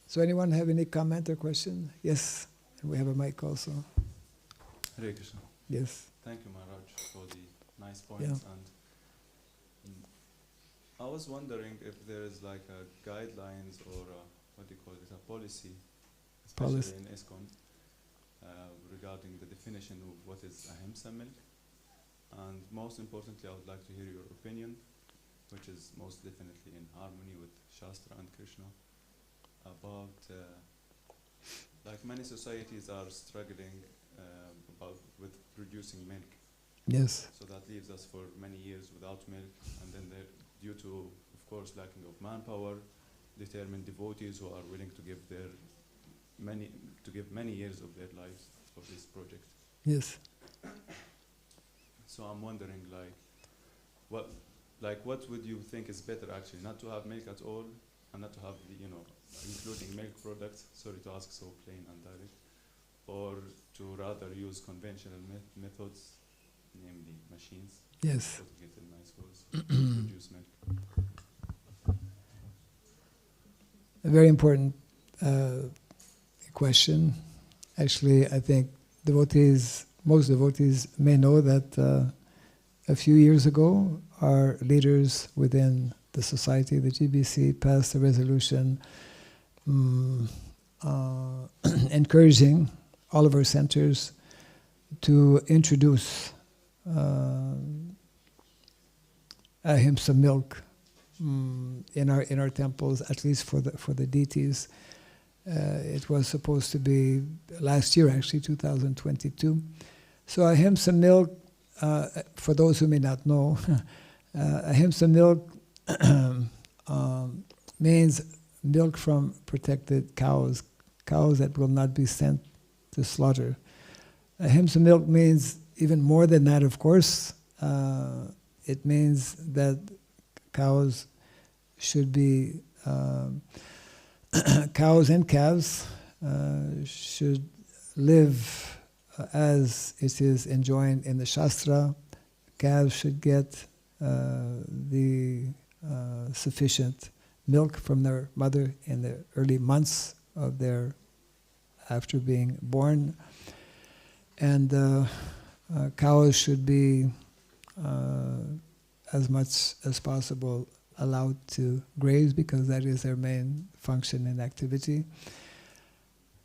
So anyone have any comment or question? Yes. And we have a mic also. Hare Krishna. Yes. Thank you, Maharaj, for the nice points. Yeah. And I was wondering if there is like a guidelines or what do you call it, a policy, especially in ISKCON, regarding the definition of what is ahimsa milk. And most importantly, I would like to hear your opinion, which is most definitely in harmony with Shastra and Krishna, about like many societies are struggling with producing milk. Yes. So that leaves us for many years without milk, and then due to, of course, lacking of manpower, determined devotees who are willing to give many years of their lives for this project. Yes. So I'm wondering, what would you think is better actually, not to have milk at all, and not to have including milk products? Sorry to ask so plain and direct, or to rather use conventional methods, namely machines. Yes. To get a nice course to produce milk. A very important question. Actually, I think most devotees may know that a few years ago, our leaders within the society, the GBC, passed a resolution encouraging all of our centers to introduce ahimsa milk in our temples, at least for the deities. It was supposed to be last year, actually, 2022. So ahimsa milk, for those who may not know, ahimsa milk means milk from protected cows that will not be sent to slaughter. Ahimsa milk means even more than that, of course. It means that cows should be, cows and calves should live as it is enjoined in the Shastra. Calves should get the sufficient milk from their mother in the early months of after being born. And cows should be as much as possible allowed to graze, because that is their main function and activity.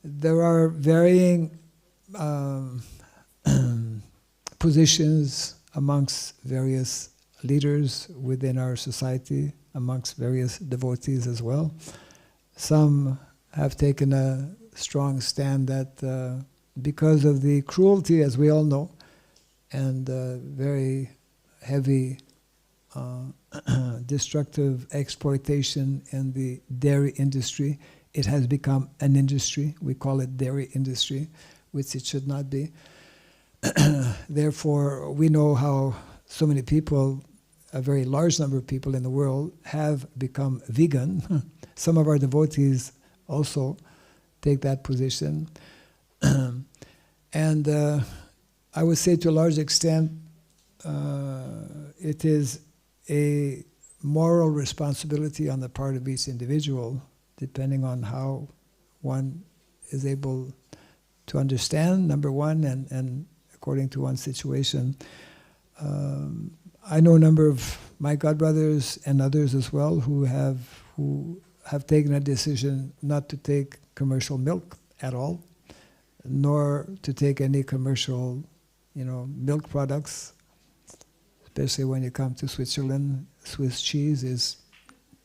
There are varying positions amongst various leaders within our society, amongst various devotees as well. Some have taken a strong stand that because of the cruelty, as we all know, and very heavy destructive exploitation in the dairy industry, it has become an industry. We call it dairy industry, which it should not be. Therefore, we know how so many people, a very large number of people in the world, have become vegan. Some of our devotees also take that position. And I would say to a large extent, it is a moral responsibility on the part of each individual, depending on how one is able to understand, number one, and according to one's situation. I know a number of my godbrothers and others as well who have taken a decision not to take commercial milk at all, nor to take any commercial, milk products. Especially when you come to Switzerland, Swiss cheese is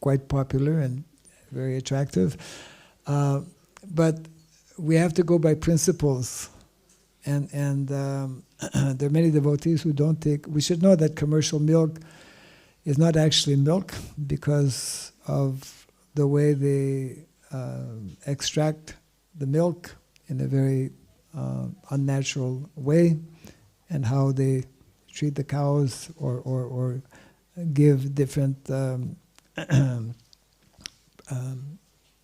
quite popular and very attractive. But we have to go by principles. And there are many devotees who don't take... We should know that commercial milk is not actually milk because of the way they extract the milk in a very unnatural way, and how they treat the cows or give different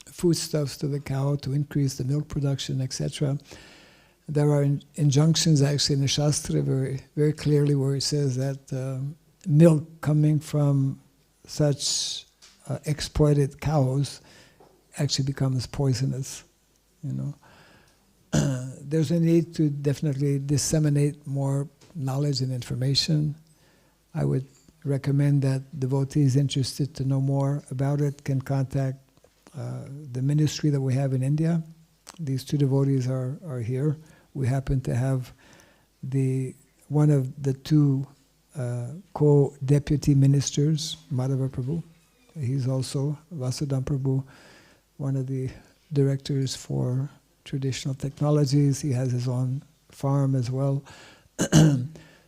foodstuffs to the cow to increase the milk production, etc. There are injunctions actually in the Shastra very, very clearly where it says that milk coming from such exploited cows actually becomes poisonous, There's a need to definitely disseminate more knowledge and information. I would recommend that devotees interested to know more about it can contact the ministry that we have in India. These two devotees are here. We happen to have one of the two co-deputy ministers, Madhava Prabhu. He's also Vasudam Prabhu, one of the directors for traditional technologies. He has his own farm as well.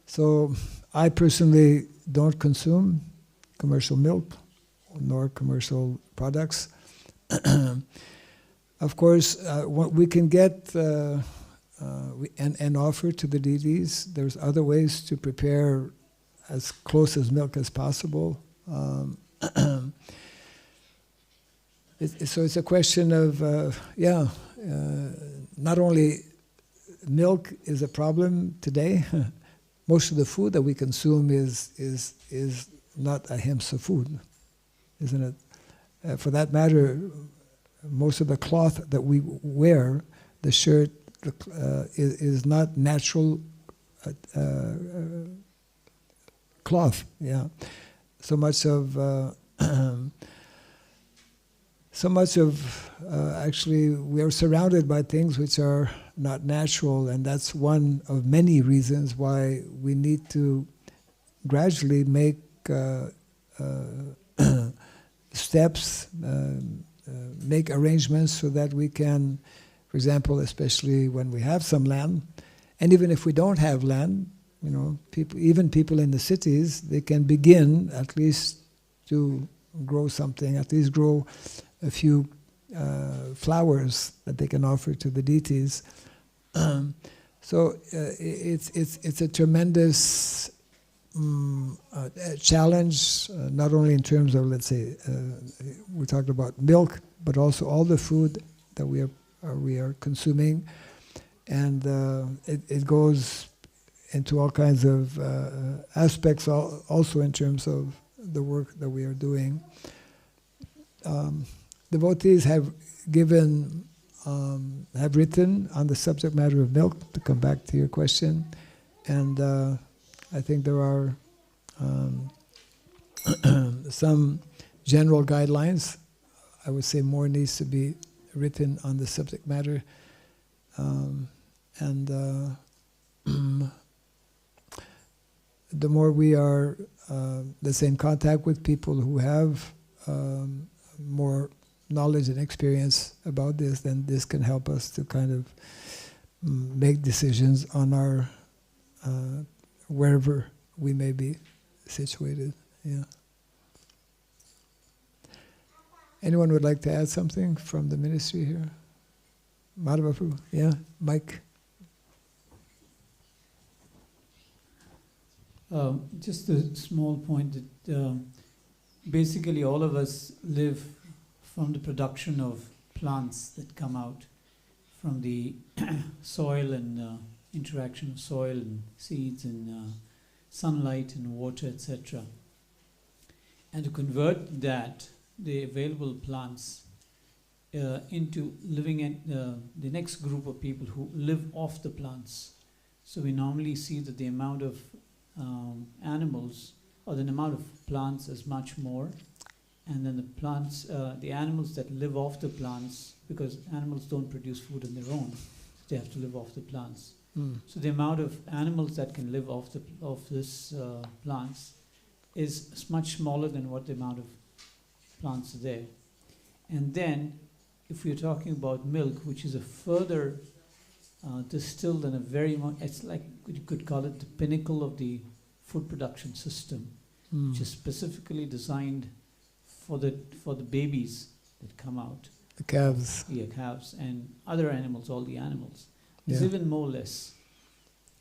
So I personally don't consume commercial milk nor commercial products. Of course, what we can get and offer to the deities, there's other ways to prepare as close as milk as possible. So it's a question of, not only milk is a problem today. Most of the food that we consume is not ahimsa food, isn't it? For that matter, most of the cloth that we wear, the shirt, is not natural cloth. Yeah, so much of actually we are surrounded by things which are not natural, and that's one of many reasons why we need to gradually make steps, make arrangements so that we can, for example, especially when we have some land, and even if we don't have land, people in the cities, they can begin at least to grow something, at least grow a few flowers that they can offer to the deities. So it's a tremendous challenge, not only in terms of, let's say, we're talking about milk, but also all the food that we are consuming, and it goes into all kinds of aspects, also in terms of the work that we are doing. Devotees have written on the subject matter of milk, to come back to your question, and I think there are some general guidelines. I would say more needs to be written on the subject matter, and the more we are, let's say, in contact with people who have more knowledge and experience about this, then this can help us to kind of make decisions on our wherever we may be situated. Yeah. Anyone would like to add something from the ministry here? Madhava Prabhu, yeah, Mike. Just a small point that basically all of us live from the production of plants that come out from the soil and interaction of soil and seeds and sunlight and water, etc. And to convert that, the available plants, into living in the next group of people who live off the plants. So we normally see that the amount of animals or the amount of plants is much more, and then the plants, the animals that live off the plants, because animals don't produce food on their own, so they have to live off the plants. So the amount of animals that can live off this plants is much smaller than what the amount of plants are there. And then, if we're talking about milk, which is a further distilled and a very much, it's like you could call it the pinnacle of the food production system, which is specifically designed for the babies that come out. The calves. Yeah, calves and other animals, all the animals. It's even more less.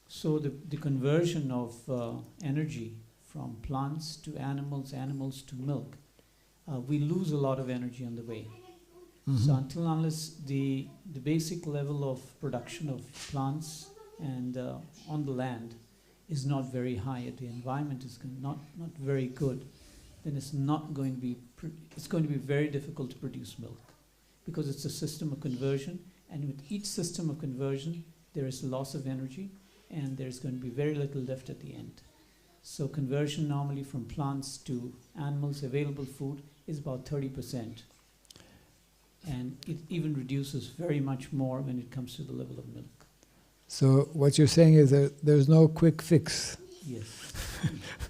So the conversion of energy from plants to animals, animals to milk, we lose a lot of energy on the way. So until unless the basic level of production of plants and on the land is not very high, the environment is not very good, then it's not going to be it's going to be very difficult to produce milk, because it's a system of conversion, and with each system of conversion there is loss of energy and there's going to be very little left at the end. So conversion normally from plants to animals, available food, is about 30%. And it even reduces very much more when it comes to the level of milk. So what you're saying is that there's no quick fix. Yes.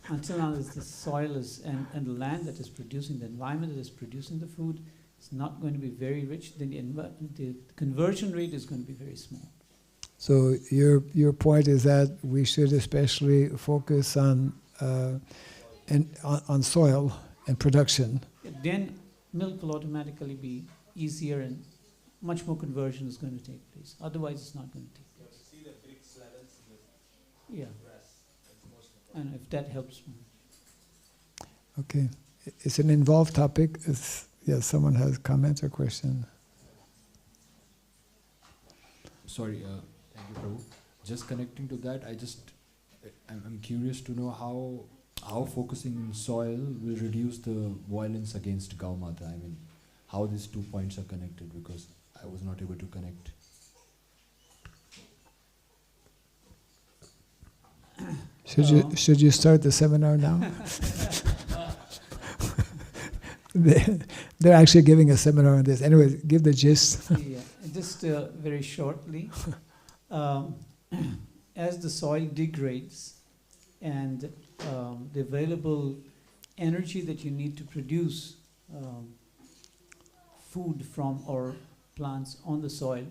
Until now, the soil is and the land that is producing, the environment that is producing the food, is not going to be very rich. Then the conversion rate is going to be very small. So your point is that we should especially focus on soil and production. Then milk will automatically be easier and much more conversion is going to take place. Otherwise, it's not going to take place. See the bricks levels in the Yeah. grass. That's most important. And if that helps me. Okay. It's an involved topic. Yes, someone has a comment or question. Sorry, thank you, Prabhu. Just connecting to that, I'm curious to know how focusing on soil will reduce the violence against Gaumata. I mean, how these 2 points are connected, because I was not able to connect. Should you start the seminar now? They're actually giving a seminar on this. Anyway, give the gist. Yeah, just very shortly. As the soil degrades and the available energy that you need to produce food from or plants on the soil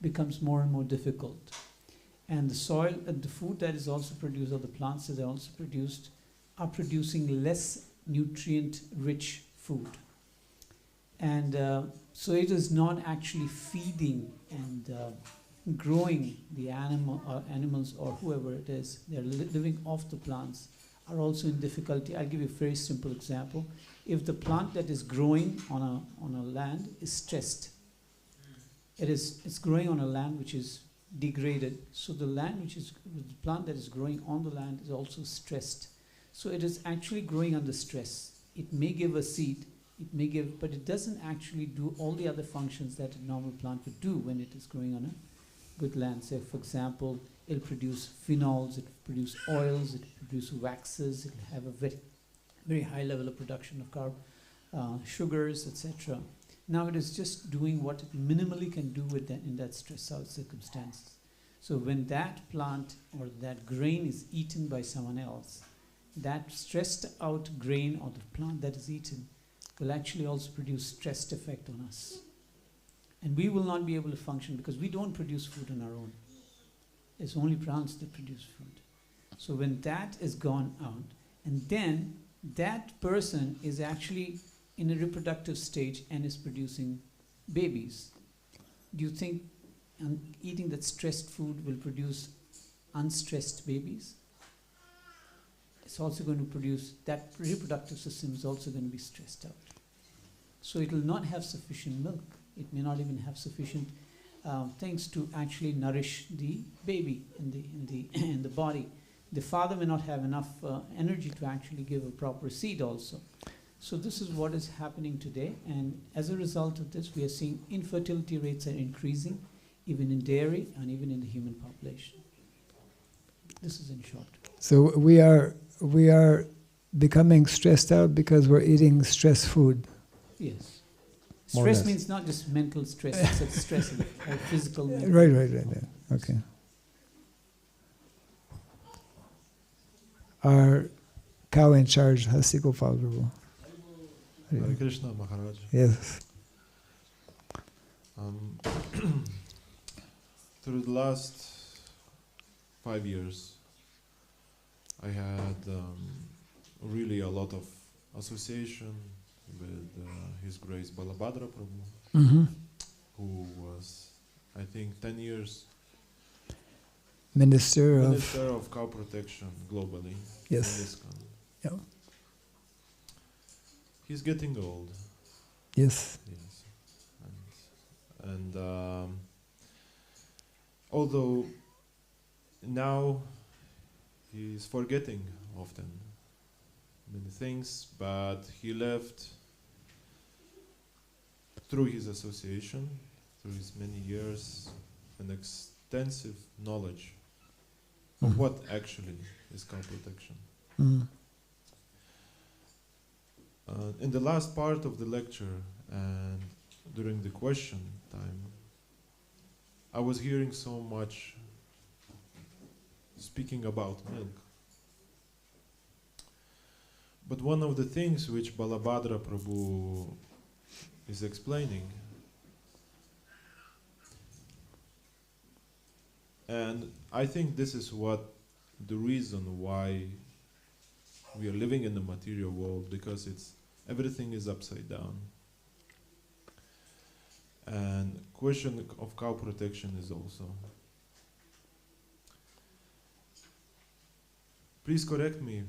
becomes more and more difficult. And the soil and the food that is also produced, or the plants that are also produced, are producing less nutrient-rich food. And so it is not actually feeding and growing the animals or whoever it is. They're living off the plants, are also in difficulty. I'll give you a very simple example. If the plant that is growing on a land is stressed, it's growing on a land which is degraded. So the plant that is growing on the land is also stressed. So it is actually growing under stress. It may give a seed, but it doesn't actually do all the other functions that a normal plant would do when it is growing on a good land. So, for example, it'll produce phenols, it'll produce oils, it'll produce waxes, it'll have a very, very high level of production of sugars, etc. Now it is just doing what it minimally can do with that in that stressed out circumstance. So when that plant or that grain is eaten by someone else, that stressed out grain or the plant that is eaten will actually also produce stressed effect on us. And we will not be able to function because we don't produce food on our own. It's only plants that produce food. So when that is gone out, and then that person is actually in a reproductive stage and is producing babies, do you think eating that stressed food will produce unstressed babies? It's also going to produce, that reproductive system is also going to be stressed out. So it will not have sufficient milk. It may not even have sufficient things to actually nourish the baby in the body. The father may not have enough energy to actually give a proper seed also. So this is what is happening today, and as a result of this, we are seeing infertility rates are increasing, even in dairy and even in the human population. This is in short. So we are becoming stressed out because we're eating stress food. Yes. More or Stress less. means not just mental stress, it's stress of physical, mental. Right. Okay. Our cow in charge has to go follow. Hare Krishna Maharaj. Yes. Through the last 5 years, I had really a lot of association with His Grace Balabhadra Prabhu, Mm-hmm. who was, I think, 10 years Minister of Cow Protection globally. Yes. In ISKCON. Yeah. He's getting old. Yes. Yes. And although now he's forgetting often many things, but he left through his association, through his many years, an extensive knowledge of what actually is cow protection. Mm. In the last part of the lecture and during the question time, I was hearing so much speaking about milk. But one of the things which Balabhadra Prabhu is explaining, and I think this is what the reason why we are living in the material world, because everything is upside down. And question of cow protection is also. Please correct me,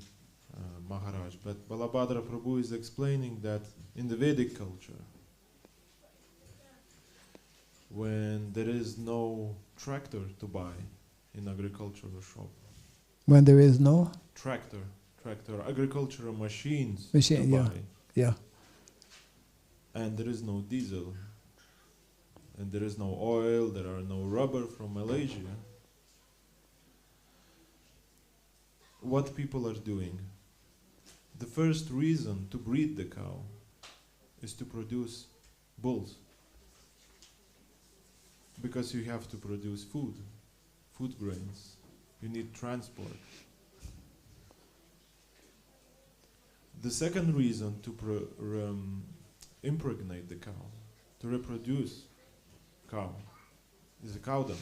Maharaj, but Balabhadra Prabhu is explaining that in the Vedic culture, when there is no tractor to buy in agricultural shop, When there is no tractor, agricultural machines Machine, to yeah. buy, yeah. and there is no diesel, and there is no oil, there are no rubber from Malaysia, what people are doing, the first reason to breed the cow is to produce bulls. Because you have to produce food grains, you need transport. The second reason to impregnate the cow, to reproduce cow, is the cow dung.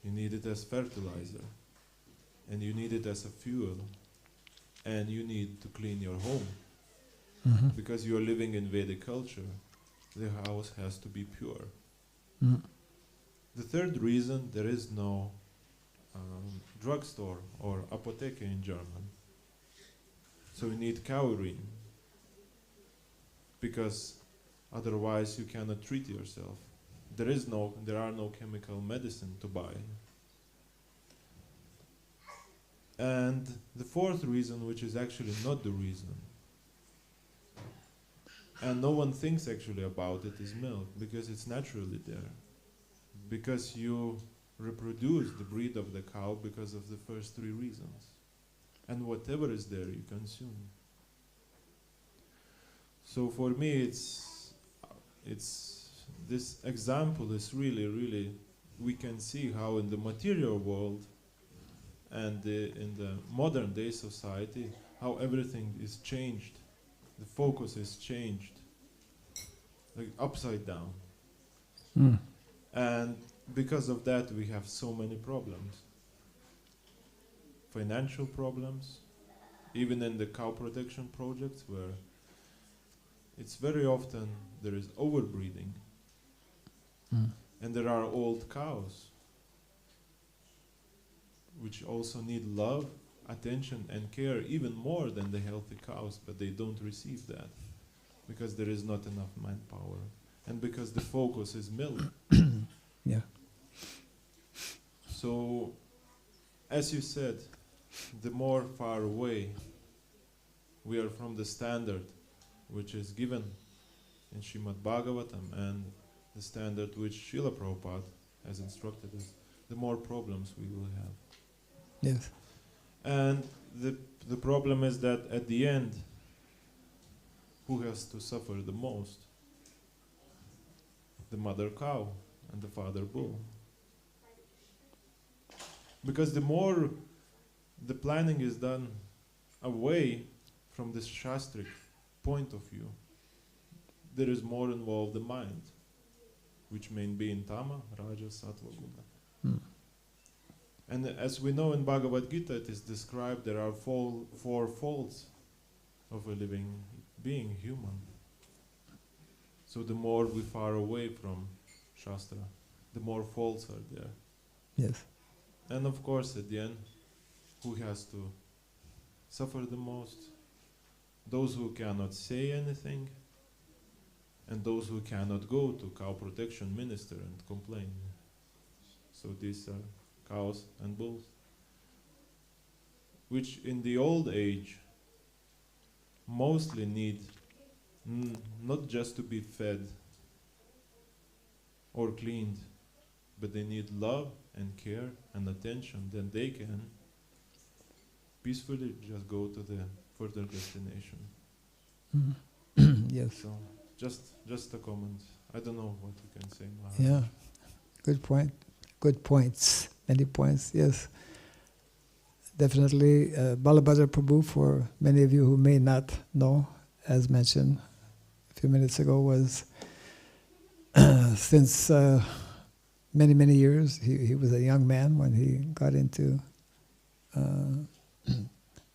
You need it as fertilizer, and you need it as a fuel, and you need to clean your home. Mm-hmm. Because you are living in Vedic culture, the house has to be pure. Mm. The third reason, there is no drugstore or apotheke in German. So you need cow urine, because otherwise you cannot treat yourself. There are no chemical medicine to buy. And the fourth reason, which is actually not the reason, and no one thinks actually about it, is milk, because it's naturally there. Because you reproduce the breed of the cow because of the first three reasons. And whatever is there, you consume. So for me, it's this example is really, we can see how in the material world and in the modern day society, how everything is changed. The focus is changed, like upside down. Mm. And because of that, we have so many problems. Financial problems, even in the cow protection projects, where it's very often there is overbreeding. Mm. And there are old cows, which also need love, attention and care even more than the healthy cows, but they don't receive that because there is not enough manpower and because the focus is milk. Yeah. So, as you said, the more far away we are from the standard which is given in Srimad Bhagavatam and the standard which Srila Prabhupada has instructed us, the more problems we will have. Yes. And the problem is that at the end, who has to suffer the most? The mother cow and the father bull. Because the more the planning is done away from this shastric point of view, there is more involved the mind, which may be in Tama, Raja, Sattva, Guna. And as we know in Bhagavad Gita, it is described there are four faults of a living being, human. So the more we far away from Shastra, the more faults are there. Yes. And of course, at the end, who has to suffer the most? Those who cannot say anything, and those who cannot go to cow protection minister and complain. So these are cows and bulls, which in the old age mostly need not just to be fed or cleaned, but they need love and care and attention. Then they can peacefully just go to the further destination. Yes. So just a comment. I don't know what you can say, Maharaj. Yeah. Good point. Good points. Many points. Yes. Definitely, Balabhadra Prabhu, for many of you who may not know, as mentioned a few minutes ago, was since many, many years, he was a young man when he got into,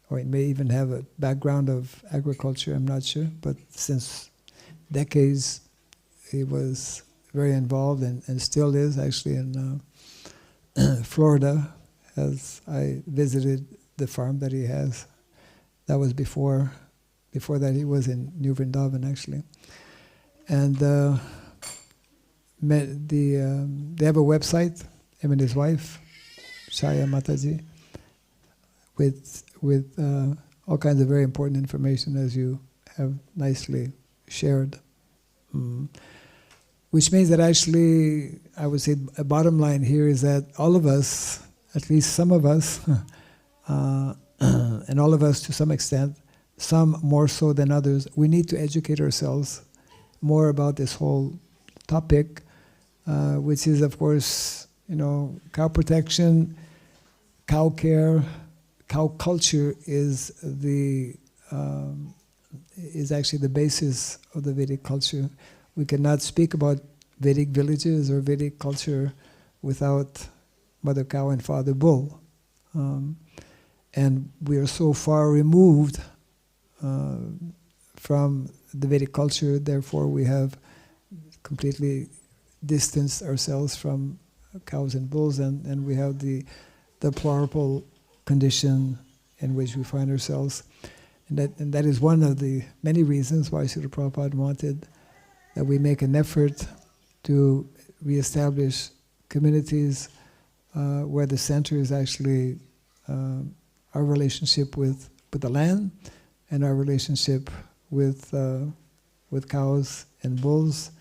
or he may even have a background of agriculture, I'm not sure, but since decades he was very involved and still is actually in Florida, as I visited the farm that he has. That was before that he was in New Vrindavana actually. And they have a website, him and his wife, Shaya Mataji, with all kinds of very important information, as you have nicely shared. Which means that actually, I would say a bottom line here is that all of us, at least some of us, and all of us to some extent, some more so than others, we need to educate ourselves more about this whole topic, which is, of course, cow protection, cow care, cow culture is actually the basis of the Vedic culture. We cannot speak about Vedic villages or Vedic culture without Mother Cow and Father Bull. And we are so far removed from the Vedic culture, therefore we have completely distanced ourselves from cows and bulls, and we have the deplorable condition in which we find ourselves. And that is one of the many reasons why Srila Prabhupada wanted that we make an effort to reestablish communities where the center is actually our relationship with the land and our relationship with cows and bulls,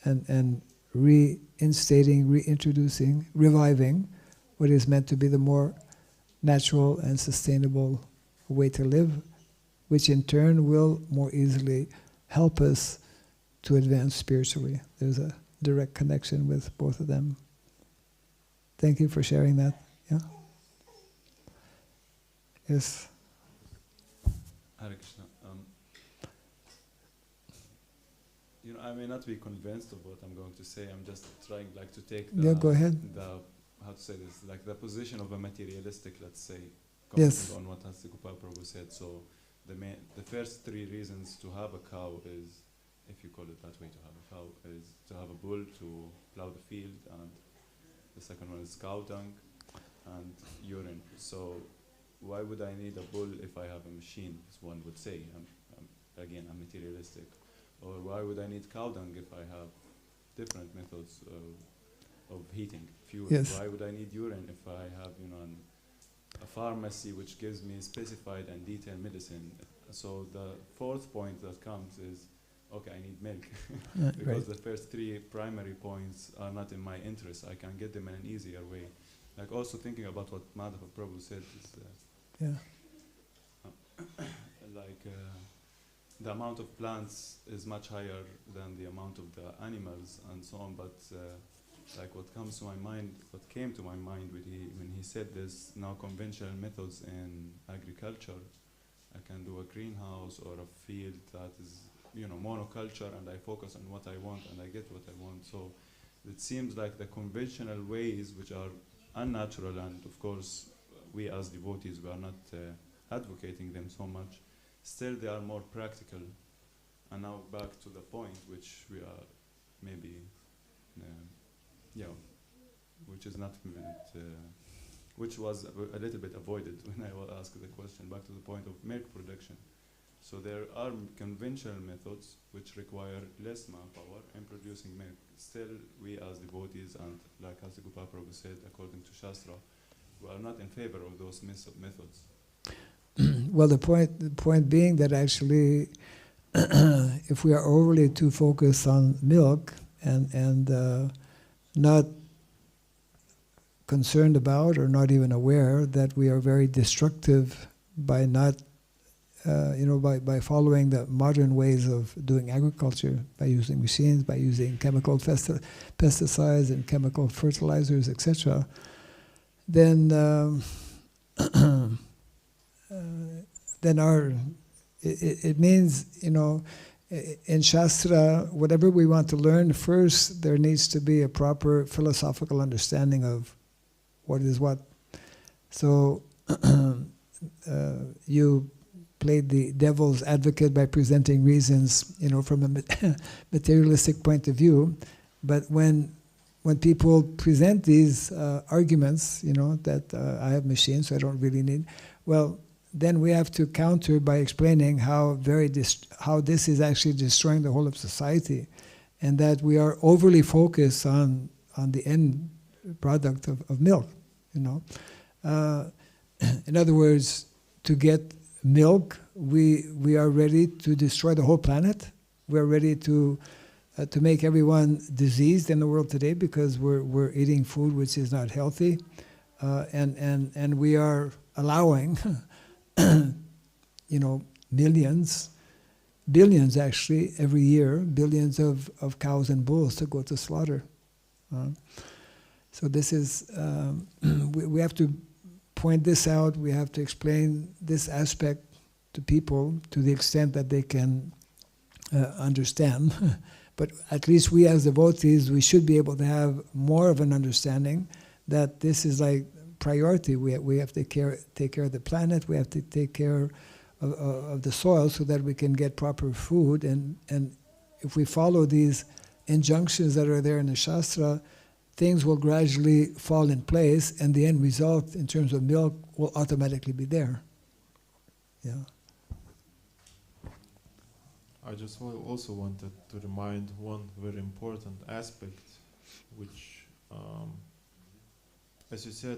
and reinstating, reintroducing, reviving what is meant to be the more natural and sustainable way to live, which in turn will more easily help us to advance spiritually. There's a direct connection with both of them. Thank you for sharing that. Yeah? Yes? Hare Krishna. I may not be convinced of what I'm going to say. I'm just trying to take the, go ahead. How to say this, the position of a materialistic, let's say, Yes. commenting on what Hastigopal Prabhu said. So the first three reasons to have a cow is, if you call it that way, to have a cow, is to have a bull to plow the field, and the second one is cow dung and urine. So why would I need a bull if I have a machine, as one would say? I'm materialistic. Or why would I need cow dung if I have different methods of heating, fuel. Yes. Why would I need urine if I have, a pharmacy which gives me specified and detailed medicine? So the fourth point that comes is, okay, I need milk. Because the first three primary points are not in my interest. I can get them in an easier way. Like also thinking about what Madhava Prabhu said is the amount of plants is much higher than the amount of the animals and so on, but like what came to my mind when he said there's now conventional methods in agriculture. I can do a greenhouse or a field that is monoculture, and I focus on what I want and I get what I want. So it seems like the conventional ways, which are unnatural, and of course we as devotees, we are not advocating them so much, still they are more practical. And now back to the point which we are maybe which is not which was a little bit avoided when I was asked the question, back to the point of milk production. So there are conventional methods which require less manpower in producing milk. Still, we as devotees, and like as Gopal Prabhu said, according to Shastra, we are not in favor of those methods. Well, the point being that actually, if we are overly too focused on milk and not concerned about or not even aware that we are very destructive by not, by following the modern ways of doing agriculture, by using machines, by using chemical pesticides and chemical fertilizers, etc., then it means, in Shastra, whatever we want to learn, first there needs to be a proper philosophical understanding of what is what. So you played the devil's advocate by presenting reasons, from a materialistic point of view. But when people present these arguments, that I have machines, so I don't really need, well, then we have to counter by explaining how this is actually destroying the whole of society, and that we are overly focused on the end product of milk. In other words, to get milk, we are ready to destroy the whole planet. We are ready to make everyone diseased in the world today because we're eating food which is not healthy, and we are allowing billions actually every year, billions of cows and bulls to go to slaughter. So this is, we have to point this out, we have to explain this aspect to people to the extent that they can understand. But at least we as devotees, we should be able to have more of an understanding that this is like priority. We have to take care of the planet, we have to take care of the soil so that we can get proper food. And if we follow these injunctions that are there in the Shastra, things will gradually fall in place, and the end result in terms of milk will automatically be there. Yeah. I just also wanted to remind one very important aspect, which, as you said,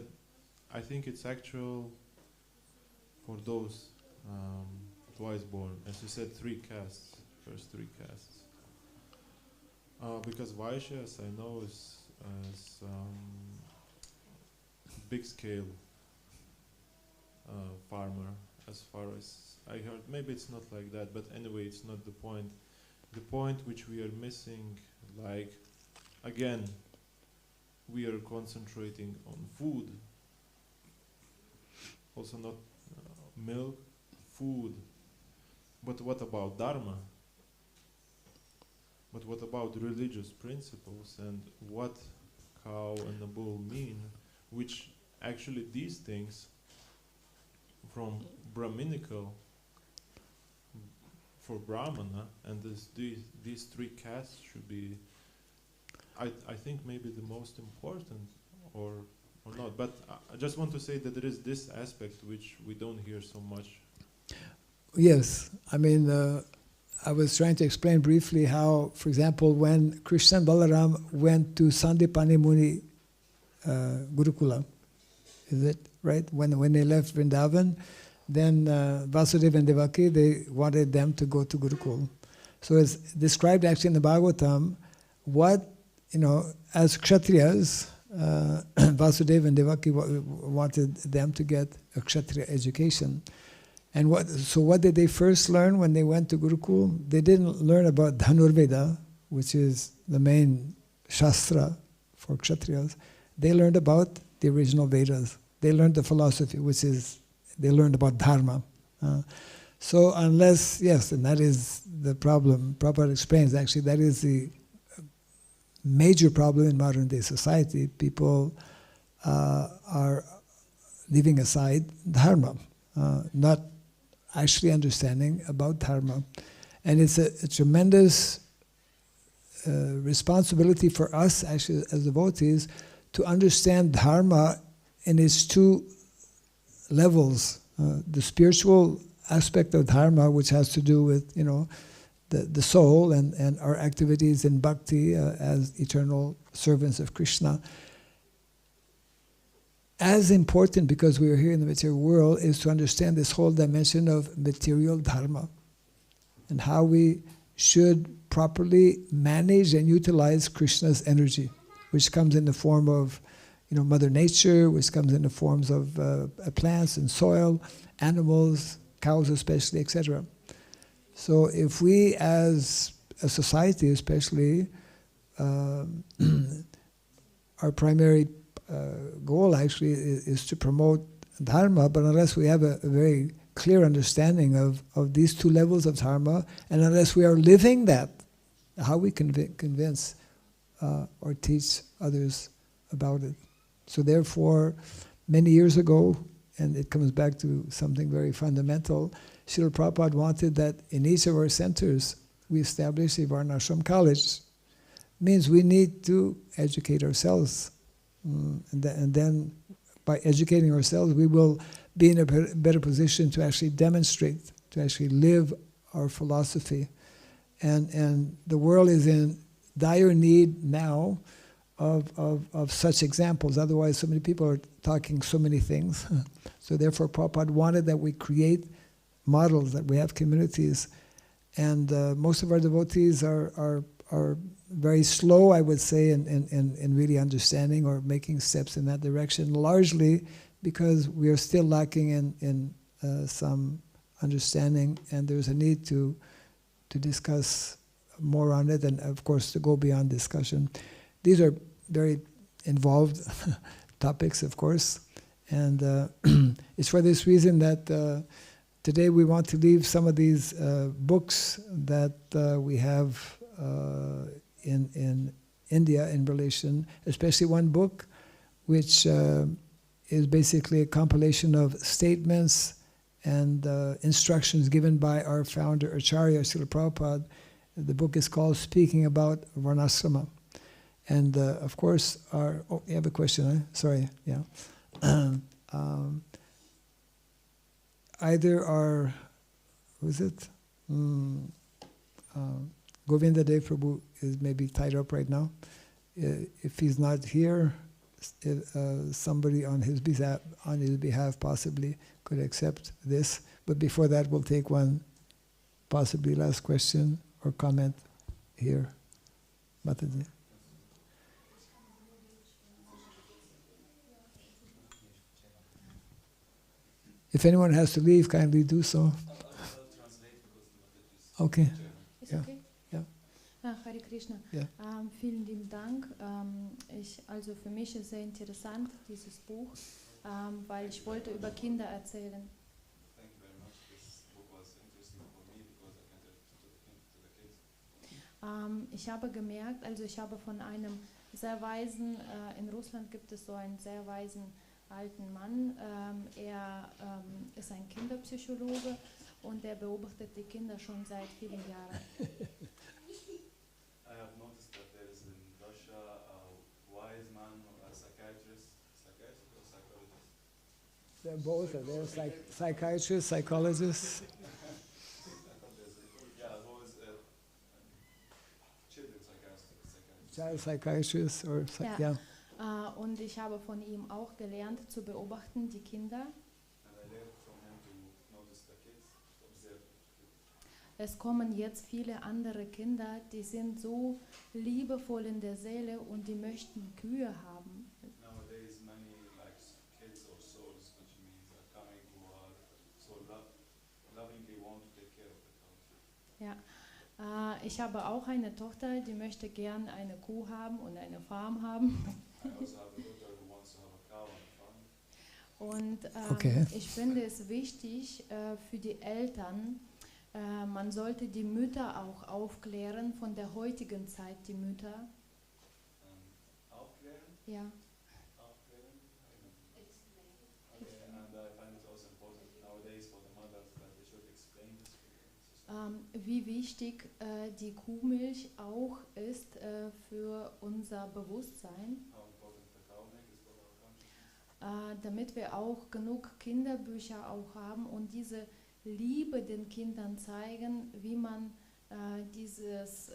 I think it's actual for those twice born. As you said, first three castes. Because Vaishyas, I know, is big scale farmer, as far as I heard. Maybe it's not like that, but anyway, it's not the point. The point which we are missing, like, again, we are concentrating on food, also not milk, food. But what about Dharma? But what about religious principles and what cow and the bull mean, which actually these things from Brahminical for Brahmana, and these three castes should be, I think, maybe the most important, or not. But I just want to say that there is this aspect which we don't hear so much. Yes, I mean, I was trying to explain briefly how, for example, when Krishna and Balaram went to Sandipani Muni Gurukula, is it right? When they left Vrindavan, then Vasudeva and Devaki, they wanted them to go to Gurukul. So it's described actually in the Bhagavatam, what, as Kshatriyas, Vasudeva and Devaki wanted them to get a Kshatriya education. And what did they first learn when they went to Gurukul? They didn't learn about Dhanurveda, which is the main Shastra for Kshatriyas. They learned about the original Vedas. They learned the philosophy, they learned about Dharma. So unless, yes, and that is the problem, Prabhupada explains, actually that is the major problem in modern day society. People are leaving aside Dharma, not actually understanding about Dharma. And it's a tremendous responsibility for us, actually, as devotees, to understand Dharma in its two levels. The spiritual aspect of Dharma, which has to do with, the soul and our activities in Bhakti as eternal servants of Krishna. As important, because we are here in the material world, is to understand this whole dimension of material Dharma and how we should properly manage and utilize Krishna's energy, which comes in the form of Mother Nature, which comes in the forms of plants and soil, animals, cows especially, etc. So if we as a society especially, our primary goal actually is to promote Dharma, but unless we have a very clear understanding of these two levels of Dharma, and unless we are living that, how we convince or teach others about it. So therefore, many years ago, and it comes back to something very fundamental, Srila Prabhupada wanted that in each of our centers we establish a Varnashram college. Means we need to educate ourselves. And then by educating ourselves, we will be in a better position to actually demonstrate, to actually live our philosophy. And the world is in dire need now of such examples. Otherwise, so many people are talking so many things. So therefore, Prabhupada wanted that we create models, that we have communities. And most of our devotees are very slow, I would say, in really understanding or making steps in that direction, largely because we are still lacking in some understanding, and there's a need to discuss more on it, and of course to go beyond discussion. These are very involved topics, of course, and it's for this reason that today we want to leave some of these books that we have in India in relation, especially one book which is basically a compilation of statements and instructions given by our founder Acharya Srila Prabhupada. The book is called Speaking About Varnasrama. And of course, you have a question, huh? Sorry, yeah. Either our, who is it? Govinda Dev Prabhu is maybe tied up right now. If he's not here, somebody on his behalf possibly could accept this. But before that, we'll take one possibly last question or comment here. Mataji. If anyone has to leave, kindly do so. Okay. Ist Ja. okay? Ja. Hare Krishna. Ja. Vielen lieben Dank. Also für mich ist sehr interessant, dieses Buch, weil ich wollte über Kinder erzählen. Thank you very much. This book was interesting for me because I can tell to the kids. Ich habe gemerkt, also ich habe von einem sehr weisen, in Russland gibt es so einen sehr weisen alten Mann, er ist ein Kinderpsychologe und er beobachtet die Kinder schon seit vielen Jahren. I have noticed that there is in Russia a wise man, a psychiatrist or psychologist. They're both. They're psychiatrists, psychologists. Yeah, who is child psychiatrist or Ja. yeah. Und ich habe von ihm auch gelernt zu beobachten, die Kinder. And I learned from him to notice the kids, to observe the kids. Es kommen jetzt viele andere Kinder, die sind so liebevoll in der Seele und die möchten Kühe haben. Nowadays, many like kids or souls, which means are coming who are so lovingly want to take care of the cows. Ja. Ich habe auch eine Tochter, die möchte gern eine Kuh haben und eine Farm haben. I also have a daughter who wants to have a cow on a farm. Und Okay. ich finde es wichtig für die Eltern, man sollte die Mütter auch aufklären, von der heutigen Zeit die Mütter. Aufklären? Ja. Aufklären? Okay, and I find it also important nowadays for the mothers that they should explain this to the Wie wichtig die Kuhmilch auch ist für unser Bewusstsein, how important the cow milk is for our consciousness. damit wir auch genug Kinderbücher auch haben und diese Liebe den Kindern zeigen, wie man dieses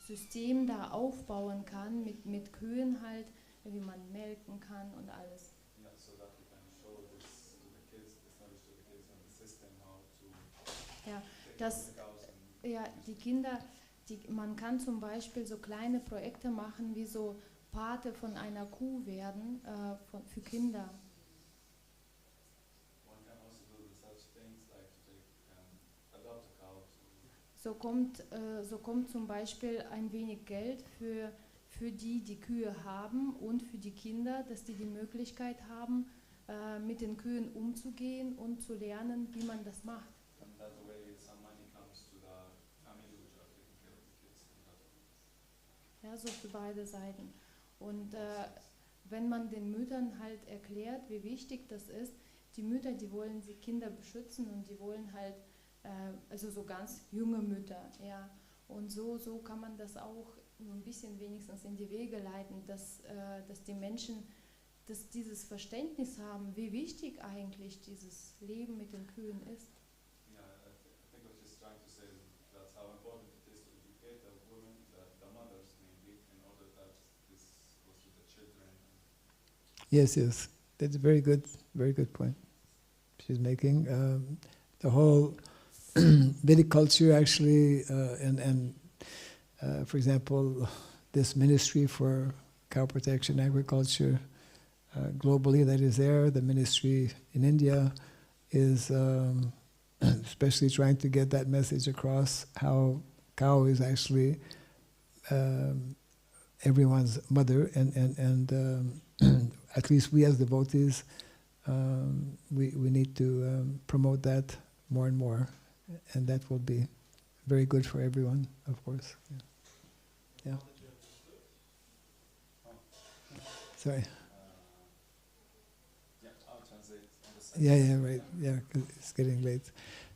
System da aufbauen kann, mit Kühen halt, wie man melken kann und alles. Yeah, so that we can show this to the kids, this knowledge to the kids and the system, how to Ja, take care das- of the cows and Ja, die Kinder, man kann zum Beispiel so kleine Projekte machen, wie so Pate von einer Kuh werden für Kinder. one can also do such things like to take adopt a cow. So kommt zum Beispiel ein wenig Geld für die Kühe haben und für die Kinder, dass die Möglichkeit haben, mit den Kühen umzugehen und zu lernen, wie man das macht. And that way some money comes to the family which are taking care of the kids. And that Ja, so für beide Seiten. Und wenn man den Müttern halt erklärt, wie wichtig das ist, die Mütter, die wollen die Kinder beschützen und die wollen halt, also so ganz junge Mütter, ja. Und so kann man das auch ein bisschen wenigstens in die Wege leiten, dass die Menschen dieses Verständnis haben, wie wichtig eigentlich dieses Leben mit den Kühen ist. yeah, I think what she's trying to say is that's how important it is to educate the women, the mothers mainly, in order that this goes to the children. Yes, yes. That's a very good point she's making. The whole Vedic culture actually, and for example, this ministry for cow protection agriculture globally that is there, the ministry in India is especially trying to get that message across, how cow is actually everyone's mother, and at least we as devotees, we need to promote that more and more, and that will be very good for everyone, of course. Yeah. Sorry. Yeah, I'll translate on the side. Yeah, right. Yeah, 'cause it's getting late.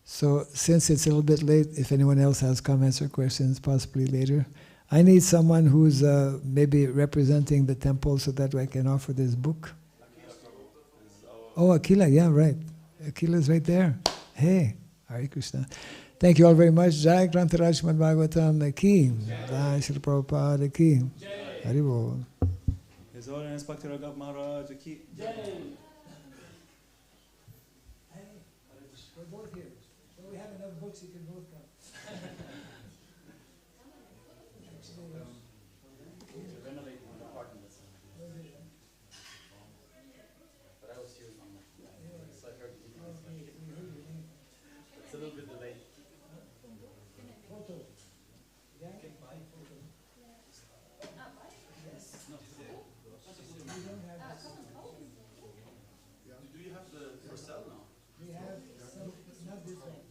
So since it's a little bit late, if anyone else has comments or questions, possibly later. I need someone who's maybe representing the temple so that I can offer this book. Oh, Akila, yeah, right. Akila's right there. Hey, Hare Krishna. Thank you all very much. Jai Grantaraj Srimad Bhagavatam Ki. Jai Srila Prabhupada Ki. Haribol. His Holiness Bhakti Raghava Maharaj ki. We're both here. So we have enough books, you can both come. It's a little bit delayed. Do you have the for sale now? We have some, not this one.